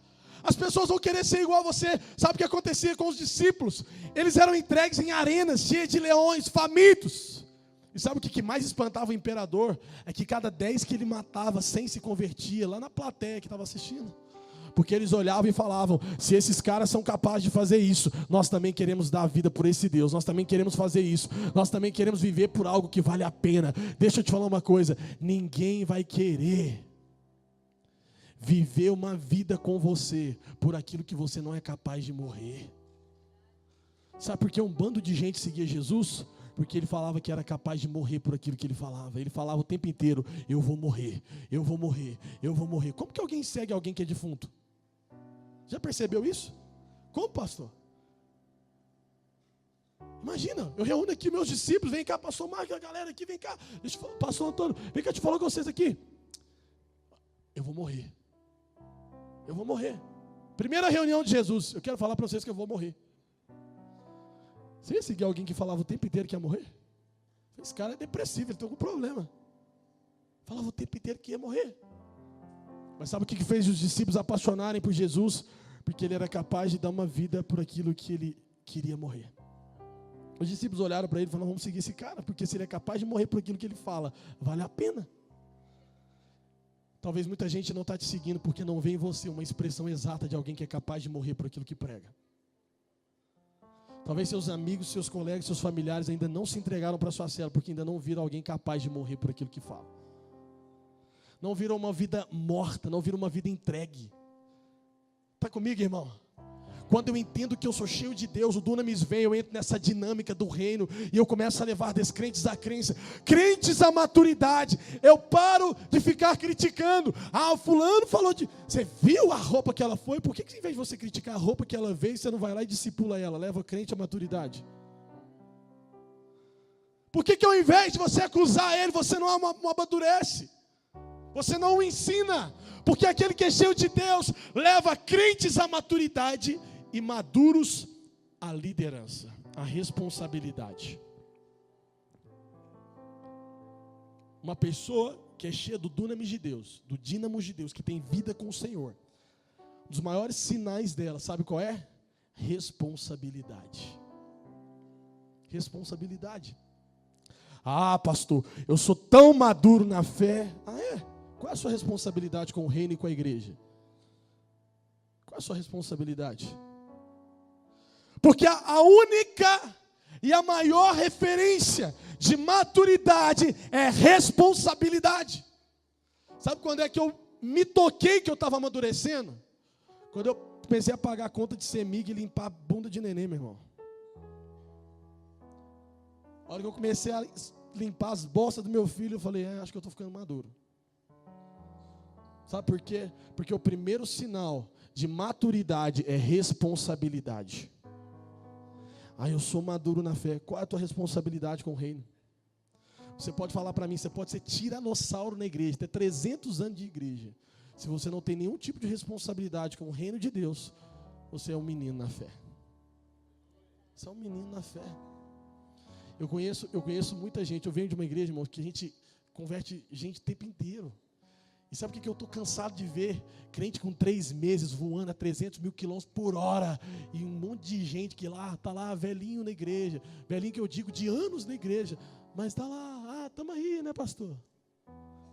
As pessoas vão querer ser igual a você. Sabe o que acontecia com os discípulos? Eles eram entregues em arenas cheias de leões, famintos. E sabe o que mais espantava o imperador? É que cada 10 que ele matava, 100 se convertia, lá na plateia que estava assistindo. Porque eles olhavam e falavam, se esses caras são capazes de fazer isso, nós também queremos dar a vida por esse Deus, nós também queremos fazer isso, nós também queremos viver por algo que vale a pena. Deixa eu te falar uma coisa, ninguém vai querer viver uma vida com você por aquilo que você não é capaz de morrer. Sabe por que um bando de gente seguia Jesus? Porque ele falava que era capaz de morrer por aquilo que ele falava. Ele falava o tempo inteiro, eu vou morrer, eu vou morrer, eu vou morrer. Como que alguém segue alguém que é defunto? Já percebeu isso? Como, pastor? Imagina, eu reúno aqui meus discípulos, vem cá, pastor Marcos, a galera aqui, vem cá, deixa eu falar, pastor Antônio, vem cá, te falar com vocês aqui. Eu vou morrer. Eu vou morrer. Primeira reunião de Jesus, eu quero falar para vocês que eu vou morrer. Você ia seguir alguém que falava o tempo inteiro que ia morrer? Esse cara é depressivo, ele tem algum problema. Falava o tempo inteiro que ia morrer. Mas sabe o que fez os discípulos apaixonarem por Jesus? Porque ele era capaz de dar uma vida por aquilo que ele queria morrer. Os discípulos olharam para ele e falaram, vamos seguir esse cara, porque se ele é capaz de morrer por aquilo que ele fala, vale a pena. Talvez muita gente não está te seguindo porque não vê em você uma expressão exata de alguém que é capaz de morrer por aquilo que prega. Talvez seus amigos, seus colegas, seus familiares ainda não se entregaram para a sua cela, porque ainda não viram alguém capaz de morrer por aquilo que fala. Não viram uma vida morta, não viram uma vida entregue. Está comigo, irmão? Quando eu entendo que eu sou cheio de Deus, o dunamis vem, eu entro nessa dinâmica do reino, e eu começo a levar descrentes à crença, crentes à maturidade. Eu paro de ficar criticando. Ah, o fulano falou de... Você viu a roupa que ela foi? Por que em vez de você criticar a roupa que ela veio, você não vai lá e discipula ela, leva crente à maturidade? Por que ao invés de você acusar ele, você não amadurece? Você não o ensina, porque aquele que é cheio de Deus leva crentes à maturidade e maduros à liderança, à responsabilidade. Uma pessoa que é cheia do dunamis de Deus, do dínamo de Deus, que tem vida com o Senhor, um dos maiores sinais dela, sabe qual é? Responsabilidade. Responsabilidade. Ah, pastor, eu sou tão maduro na fé. Ah, é? Qual é a sua responsabilidade com o reino e com a igreja? Qual é a sua responsabilidade? Porque a única e a maior referência de maturidade é responsabilidade. Sabe quando é que eu me toquei que eu estava amadurecendo? Quando eu comecei a pagar a conta de CEMIG e limpar a bunda de neném, meu irmão. A hora que eu comecei a limpar as bolsas do meu filho, eu falei, acho que eu estou ficando maduro. Sabe por quê? Porque o primeiro sinal de maturidade é responsabilidade. Eu sou maduro na fé. Qual é a tua responsabilidade com o reino? Você pode falar para mim, você pode ser tiranossauro na igreja, ter 300 anos de igreja. Se você não tem nenhum tipo de responsabilidade com o reino de Deus, você é um menino na fé. Você é um menino na fé. Eu conheço muita gente, eu venho de uma igreja, irmão, que a gente converte gente o tempo inteiro. E sabe o que eu estou cansado de ver? Crente com 3 meses voando a 300 mil quilômetros por hora. E um monte de gente que está lá velhinho na igreja. Velhinho que eu digo de anos na igreja. Mas está lá, estamos aí, né, pastor?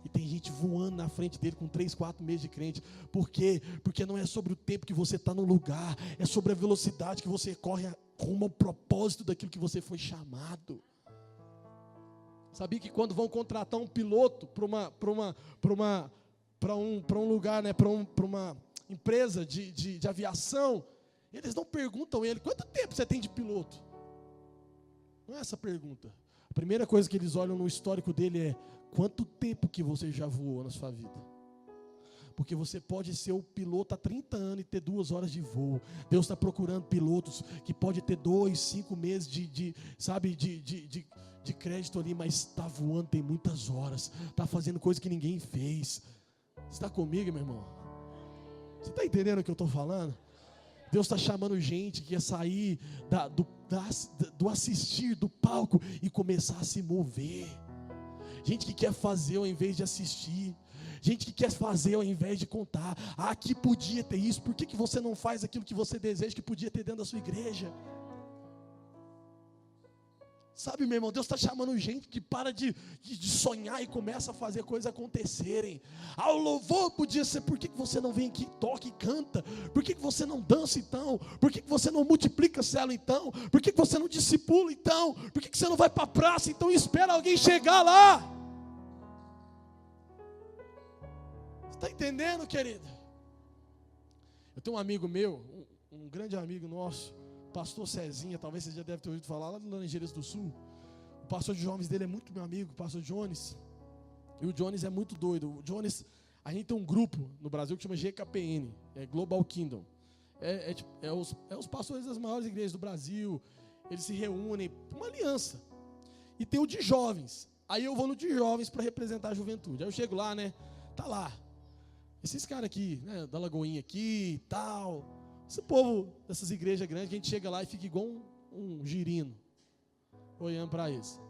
E tem gente voando na frente dele com 3, 4 meses de crente. Por quê? Porque não é sobre o tempo que você está no lugar. É sobre a velocidade que você corre rumo ao propósito daquilo que você foi chamado. Sabia que quando vão contratar um piloto para um lugar, né, para uma empresa de aviação, eles não perguntam a ele, quanto tempo você tem de piloto? Não é essa a pergunta. A primeira coisa que eles olham no histórico dele é quanto tempo que você já voou na sua vida. Porque você pode ser o piloto há 30 anos e ter 2 horas de voo. Deus está procurando pilotos que pode ter 2, 5 meses de crédito ali, mas está voando, tem muitas horas, está fazendo coisa que ninguém fez. Você está comigo, meu irmão? Você está entendendo o que eu estou falando? Deus está chamando gente que quer sair do assistir, do palco e começar a se mover. Gente que quer fazer ao invés de assistir. Gente que quer fazer ao invés de contar. Ah, aqui podia ter isso. Por que você não faz aquilo que você deseja que podia ter dentro da sua igreja? Sabe, meu irmão, Deus está chamando gente que para de sonhar e começa a fazer coisas acontecerem. Ah, o louvor podia ser, por que você não vem aqui, toca e canta? Por que você não dança então? Por que você não multiplica célula então? Por que você não discipula então? Por que você não vai para a praça então e espera alguém chegar lá? Você está entendendo, querido? Eu tenho um amigo meu, um grande amigo nosso, pastor Cezinha, talvez você já deve ter ouvido falar, lá no Laranjeiras do Sul. O pastor de jovens dele é muito meu amigo, o pastor Jones. E o Jones é muito doido. O Jones, a gente tem um grupo no Brasil que chama GKPN, Global Kingdom. Os pastores das maiores igrejas do Brasil, eles se reúnem, uma aliança. E tem o de jovens. Aí eu vou no de jovens para representar a juventude. Aí eu chego lá, né? Tá lá. Esses caras aqui, né? Da Lagoinha aqui e tal. Esse povo dessas igrejas grandes, que a gente chega lá e fica igual um girino, olhando para eles.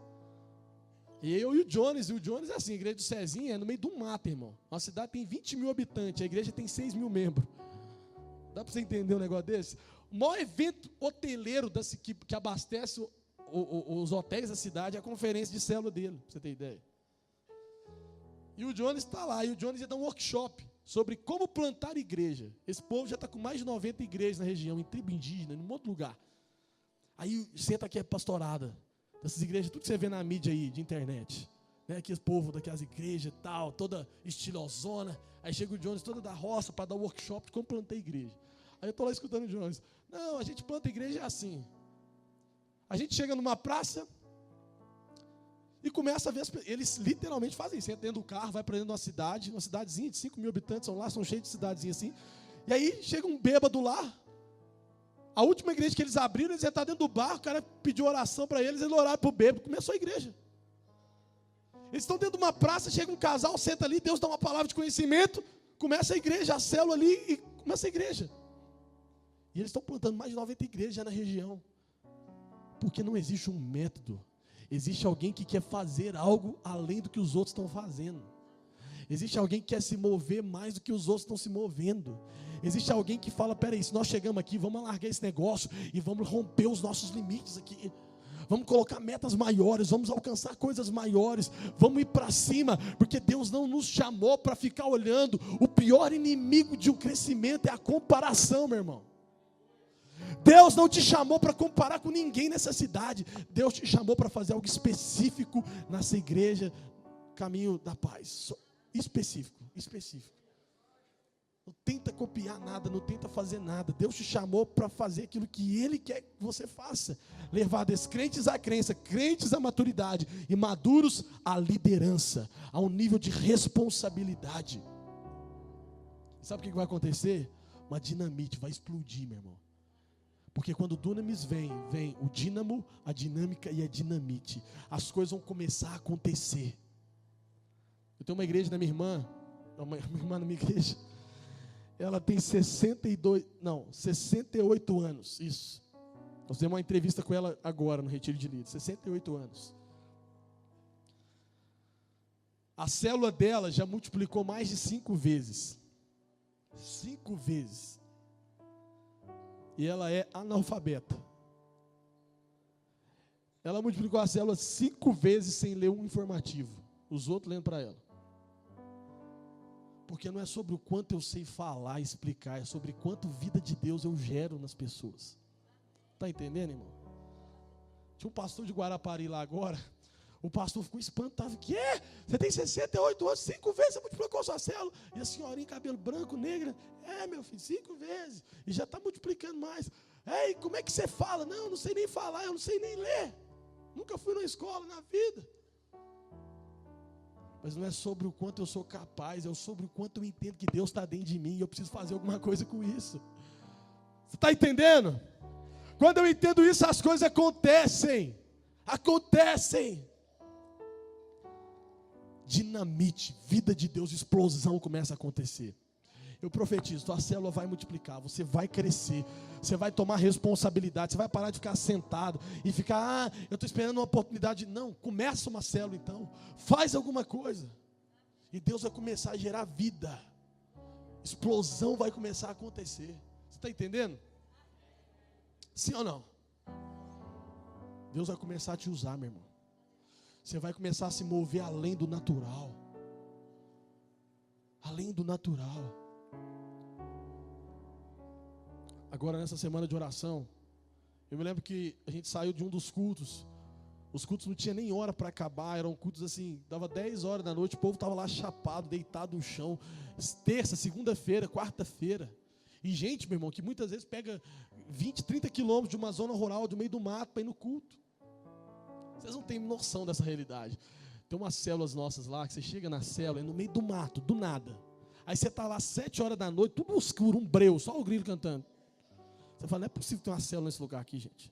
E eu e o Jones é assim, a igreja do Cezinha é no meio do mato, irmão. A cidade tem 20 mil habitantes, a igreja tem 6 mil membros. Dá para você entender um negócio desse? O maior evento hoteleiro que abastece os hotéis da cidade é a conferência de célula dele, pra você ter ideia. E o Jones está lá, e o Jones ia dar um workshop sobre como plantar igreja. Esse povo já está com mais de 90 igrejas na região, em tribo indígena, em um outro lugar. Aí senta aqui a pastorada dessas igrejas, tudo que você vê na mídia aí, de internet. Né? Aqui esse povo daquelas igrejas e tal, toda estilosona. Aí chega o Jones toda da roça para dar workshop de como plantar igreja. Aí eu estou lá escutando o Jones. Não, a gente planta igreja é assim. A gente chega numa praça e começa a ver, eles literalmente fazem isso, entra dentro do carro, vai para dentro de uma cidadezinha de 5 mil habitantes, são lá, são cheios de cidadezinhas assim, e aí chega um bêbado lá, a última igreja que eles abriram, eles entraram dentro do barco, o cara pediu oração para eles oraram para o bêbado, começou a igreja. Eles estão dentro de uma praça, chega um casal, senta ali, Deus dá uma palavra de conhecimento, começa a igreja, a célula ali, e começa a igreja. E eles estão plantando mais de 90 igrejas já na região, porque não existe um método. Existe alguém que quer fazer algo além do que os outros estão fazendo. Existe alguém que quer se mover mais do que os outros estão se movendo. Existe alguém que fala, peraí, se nós chegamos aqui, vamos alargar esse negócio e vamos romper os nossos limites aqui. Vamos colocar metas maiores, vamos alcançar coisas maiores, vamos ir para cima, porque Deus não nos chamou para ficar olhando. O pior inimigo de um crescimento é a comparação, meu irmão. Deus não te chamou para comparar com ninguém nessa cidade. Deus te chamou para fazer algo específico nessa igreja, Caminho da Paz. Específico. Não tenta copiar nada, não tenta fazer nada. Deus te chamou para fazer aquilo que Ele quer que você faça. Levar descrentes à crença, crentes à maturidade e maduros à liderança, a um nível de responsabilidade. Sabe o que vai acontecer? Uma dinamite vai explodir, meu irmão. Porque quando o dunamis vem o dínamo, a dinâmica e a dinamite. As coisas vão começar a acontecer. Eu tenho uma igreja da minha irmã na minha igreja. Ela tem 68 anos, isso. Nós fizemos uma entrevista com ela agora no Retiro de Líderes, 68 anos. A célula dela já multiplicou mais de 5 vezes. 5 vezes. E ela é analfabeta. Ela multiplicou a célula 5 vezes sem ler um informativo. Os outros lendo para ela. Porque não é sobre o quanto eu sei falar, explicar, é sobre quanto vida de Deus eu gero nas pessoas. Está entendendo, irmão? Tinha um pastor de Guarapari lá agora. O pastor ficou espantado. Que é? Você tem 68 anos, 5 vezes você multiplicou a sua célula. E a senhorinha, cabelo branco, negra. É, meu filho, 5 vezes. E já está multiplicando mais. Ei, como é que você fala? Não sei nem falar, eu não sei nem ler. Nunca fui na escola na vida. Mas não é sobre o quanto eu sou capaz, é sobre o quanto eu entendo que Deus está dentro de mim e eu preciso fazer alguma coisa com isso. Você está entendendo? Quando eu entendo isso, as coisas acontecem. Acontecem. Dinamite, vida de Deus, explosão começa a acontecer. Eu profetizo, tua célula vai multiplicar, você vai crescer, você vai tomar responsabilidade, você vai parar de ficar sentado e ficar, eu estou esperando uma oportunidade. Não, começa uma célula então, faz alguma coisa, e Deus vai começar a gerar vida, explosão vai começar a acontecer. Você está entendendo? Sim ou não? Deus vai começar a te usar, meu irmão. Você vai começar a se mover além do natural. Além do natural. Agora, nessa semana de oração, eu me lembro que a gente saiu de um dos cultos. Os cultos não tinha nem hora para acabar. Eram cultos assim, dava 10 horas da noite. O povo estava lá chapado, deitado no chão. Terça, segunda-feira, quarta-feira. E gente, meu irmão, que muitas vezes pega 20, 30 quilômetros de uma zona rural, do meio do mato, para ir no culto. Vocês não têm noção dessa realidade. Tem umas células nossas lá, que você chega na célula, é no meio do mato, do nada. Aí você está lá 7 horas da noite, tudo escuro, um breu, só o grilo cantando. Você fala, não é possível ter uma célula nesse lugar aqui, gente.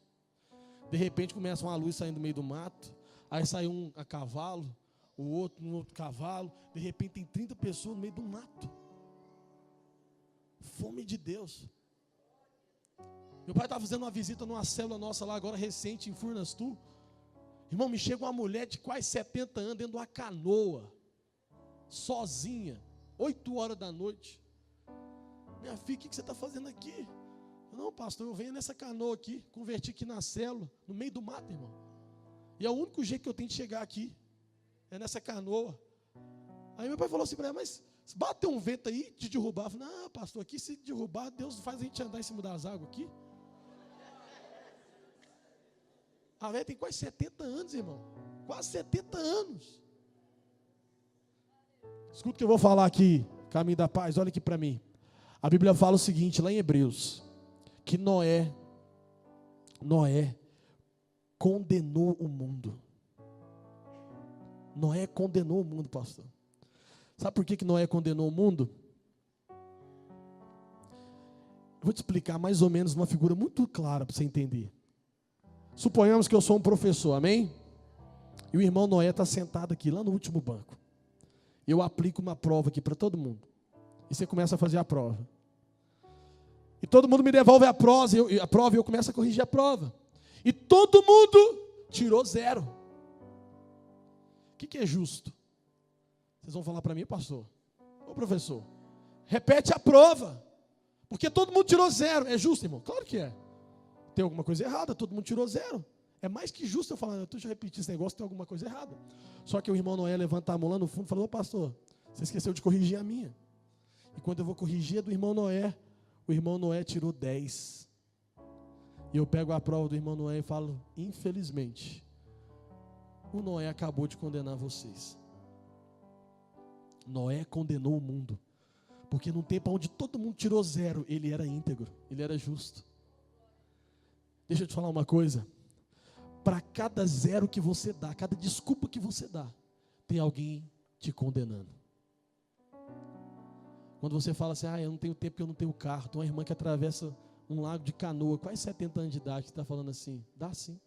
De repente começa uma luz saindo do meio do mato, aí sai um a cavalo, o outro no outro cavalo, de repente tem 30 pessoas no meio do mato. Fome de Deus. Meu pai estava fazendo uma visita numa célula nossa lá agora recente em Furnastu. Irmão, me chega uma mulher de quase 70 anos dentro de uma canoa, sozinha, 8 horas da noite. Minha filha, o que você está fazendo aqui? Não, pastor, eu venho nessa canoa aqui, converti aqui na célula, no meio do mato, irmão. E é o único jeito que eu tenho de chegar aqui, é nessa canoa. Aí meu pai falou assim para ela, mas se bater um vento aí, te derrubar. Eu falei, não, pastor, aqui se derrubar, Deus faz a gente andar em cima das águas aqui. A velha tem quase 70 anos, irmão. Quase 70 anos. Escuta o que eu vou falar aqui, caminho da paz, olha aqui para mim. A Bíblia fala o seguinte, lá em Hebreus, que Noé condenou o mundo. Noé condenou o mundo, pastor. Sabe por que Noé condenou o mundo? Eu vou te explicar mais ou menos uma figura muito clara para você entender. Suponhamos que eu sou um professor, amém? E o irmão Noé está sentado aqui, lá no último banco. Eu aplico uma prova aqui para todo mundo. E você começa a fazer a prova. E todo mundo me devolve a prova e eu começo a corrigir a prova. E todo mundo tirou 0. O que é justo? Vocês vão falar para mim, pastor? Ô professor, repete a prova. Porque todo mundo tirou 0. É justo, irmão? Claro que é. Tem alguma coisa errada, todo mundo tirou 0. É mais que justo eu falar, eu já repeti esse negócio, tem alguma coisa errada. Só que o irmão Noé levanta a mão lá no fundo e fala, ô pastor, você esqueceu de corrigir a minha. E quando eu vou corrigir a do irmão Noé, o irmão Noé tirou 10. E eu pego a prova do irmão Noé e falo, infelizmente, o Noé acabou de condenar vocês. Noé condenou o mundo. Porque num tempo onde todo mundo tirou 0, ele era íntegro, ele era justo. Deixa eu te falar uma coisa. Para cada 0 que você dá, cada desculpa que você dá, tem alguém te condenando. Quando você fala assim, eu não tenho tempo porque eu não tenho carro. Tem uma irmã que atravessa um lago de canoa, quase 70 anos de idade, que está falando assim, dá sim.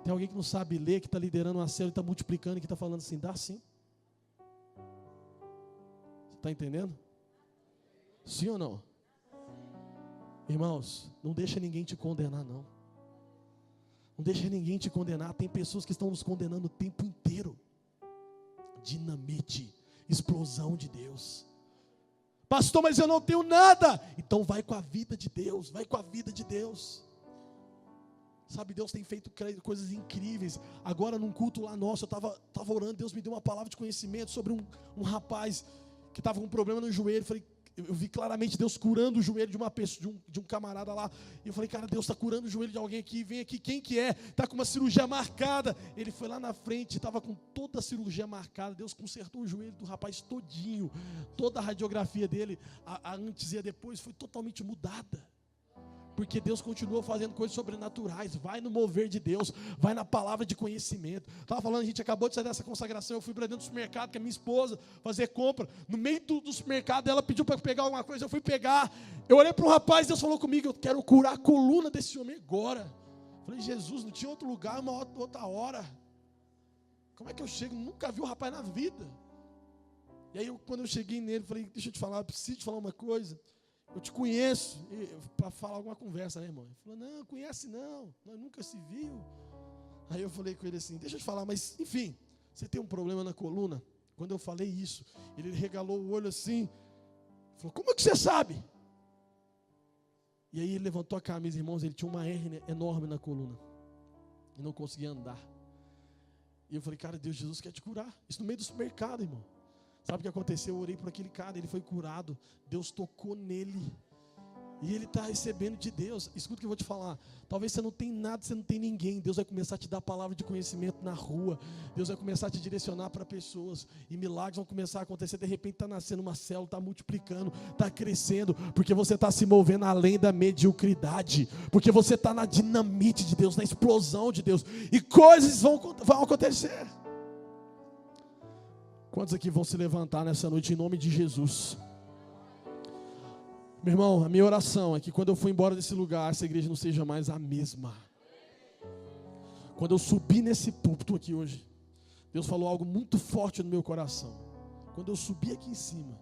Tem alguém que não sabe ler, que está liderando uma célula, está multiplicando, que está falando assim, dá sim. Você está entendendo? Sim ou não? Irmãos, não deixa ninguém te condenar, não. Não deixa ninguém te condenar. Tem pessoas que estão nos condenando o tempo inteiro. Dinamite, explosão de Deus. Pastor, mas eu não tenho nada. Então vai com a vida de Deus, vai com a vida de Deus. Sabe, Deus tem feito coisas incríveis. Agora num culto lá nosso, eu estava orando, Deus me deu uma palavra de conhecimento sobre um rapaz que estava com um problema no joelho. Eu vi claramente Deus curando o joelho de uma pessoa, de um camarada lá. E eu falei, cara, Deus está curando o joelho de alguém aqui. Vem aqui, quem que é? Está com uma cirurgia marcada. Ele foi lá na frente, estava com toda a cirurgia marcada. Deus consertou o joelho do rapaz todinho. Toda a radiografia dele, a antes e a depois, foi totalmente mudada. Porque Deus continua fazendo coisas sobrenaturais. Vai no mover de Deus, vai na palavra de conhecimento. Estava falando, a gente acabou de sair dessa consagração, eu fui para dentro do supermercado com a minha esposa fazer compra. No meio do supermercado, ela pediu para pegar alguma coisa, eu fui pegar. Eu olhei para um rapaz, Deus falou comigo, eu quero curar a coluna desse homem agora. Falei, Jesus, não tinha outro lugar, uma outra hora. Como é que eu chego? Nunca vi o rapaz na vida. E aí, quando eu cheguei nele, falei, deixa eu te falar, eu preciso te falar uma coisa. Eu te conheço, para falar alguma conversa, né, irmão? Ele falou, não, conhece não, nós nunca se viu. Aí eu falei com ele assim, deixa eu te falar, mas enfim, você tem um problema na coluna? Quando eu falei isso, ele regalou o olho assim, falou, como é que você sabe? E aí ele levantou a camisa, irmãos, ele tinha uma hérnia enorme na coluna, e não conseguia andar. E eu falei, cara, Deus, Jesus quer te curar, isso no meio do supermercado, irmão. Sabe o que aconteceu? Eu orei por aquele cara, ele foi curado. Deus tocou nele. E ele está recebendo de Deus. Escuta o que eu vou te falar. Talvez você não tenha nada, você não tem ninguém. Deus vai começar a te dar palavra de conhecimento na rua. Deus vai começar a te direcionar para pessoas. E milagres vão começar a acontecer. De repente está nascendo uma célula, está multiplicando, está crescendo. Porque você está se movendo além da mediocridade. Porque você está na dinamite de Deus, na explosão de Deus. E coisas vão acontecer. Quantos aqui vão se levantar nessa noite em nome de Jesus? Meu irmão, a minha oração é que quando eu for embora desse lugar, essa igreja não seja mais a mesma. Quando eu subi nesse púlpito aqui hoje, Deus falou algo muito forte no meu coração. Quando eu subi aqui em cima,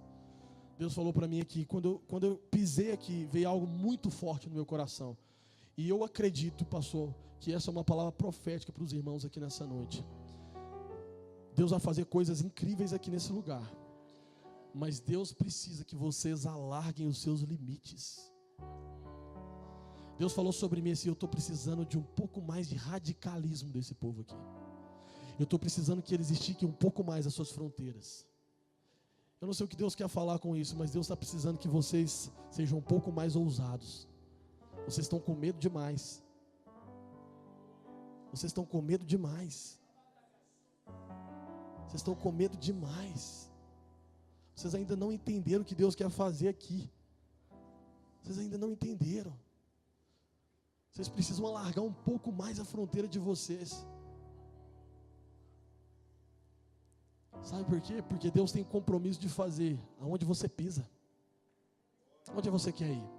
Deus falou para mim aqui, quando eu pisei aqui, veio algo muito forte no meu coração. E eu acredito, pastor, que essa é uma palavra profética para os irmãos aqui nessa noite. Deus vai fazer coisas incríveis aqui nesse lugar. Mas Deus precisa que vocês alarguem os seus limites. Deus falou sobre mim assim, eu estou precisando de um pouco mais de radicalismo desse povo aqui. Eu estou precisando que eles estiquem um pouco mais as suas fronteiras. Eu não sei o que Deus quer falar com isso, mas Deus está precisando que vocês sejam um pouco mais ousados. Vocês estão com medo demais. Vocês estão com medo demais. Vocês estão com medo demais. Vocês ainda não entenderam o que Deus quer fazer aqui. Vocês ainda não entenderam. Vocês precisam alargar um pouco mais a fronteira de vocês. Sabe por quê? Porque Deus tem compromisso de fazer aonde você pisa. Onde você quer ir?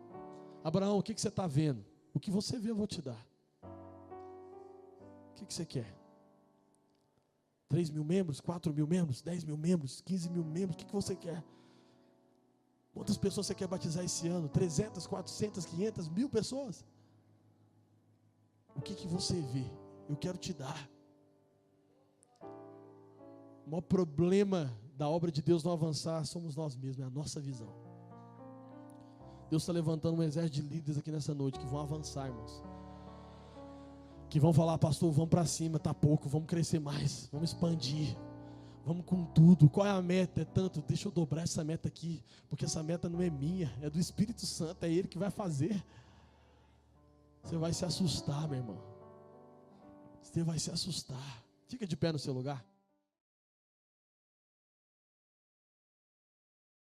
Abraão, o que você está vendo? O que você vê eu vou te dar. O que você quer? 3 mil membros, 4 mil membros, 10 mil membros, 15 mil membros, o que você quer? Quantas pessoas você quer batizar esse ano? 300, 400, 500, 1000 pessoas? O que você vê? Eu quero te dar. O maior problema da obra de Deus não avançar somos nós mesmos, é a nossa visão. Deus está levantando um exército de líderes aqui nessa noite que vão avançar, irmãos. Que vão falar, pastor, vamos para cima, está pouco, vamos crescer mais, vamos expandir, vamos com tudo. Qual é a meta? É tanto, deixa eu dobrar essa meta aqui, porque essa meta não é minha, é do Espírito Santo, é Ele que vai fazer. Você vai se assustar, meu irmão. Você vai se assustar. Fica de pé no seu lugar.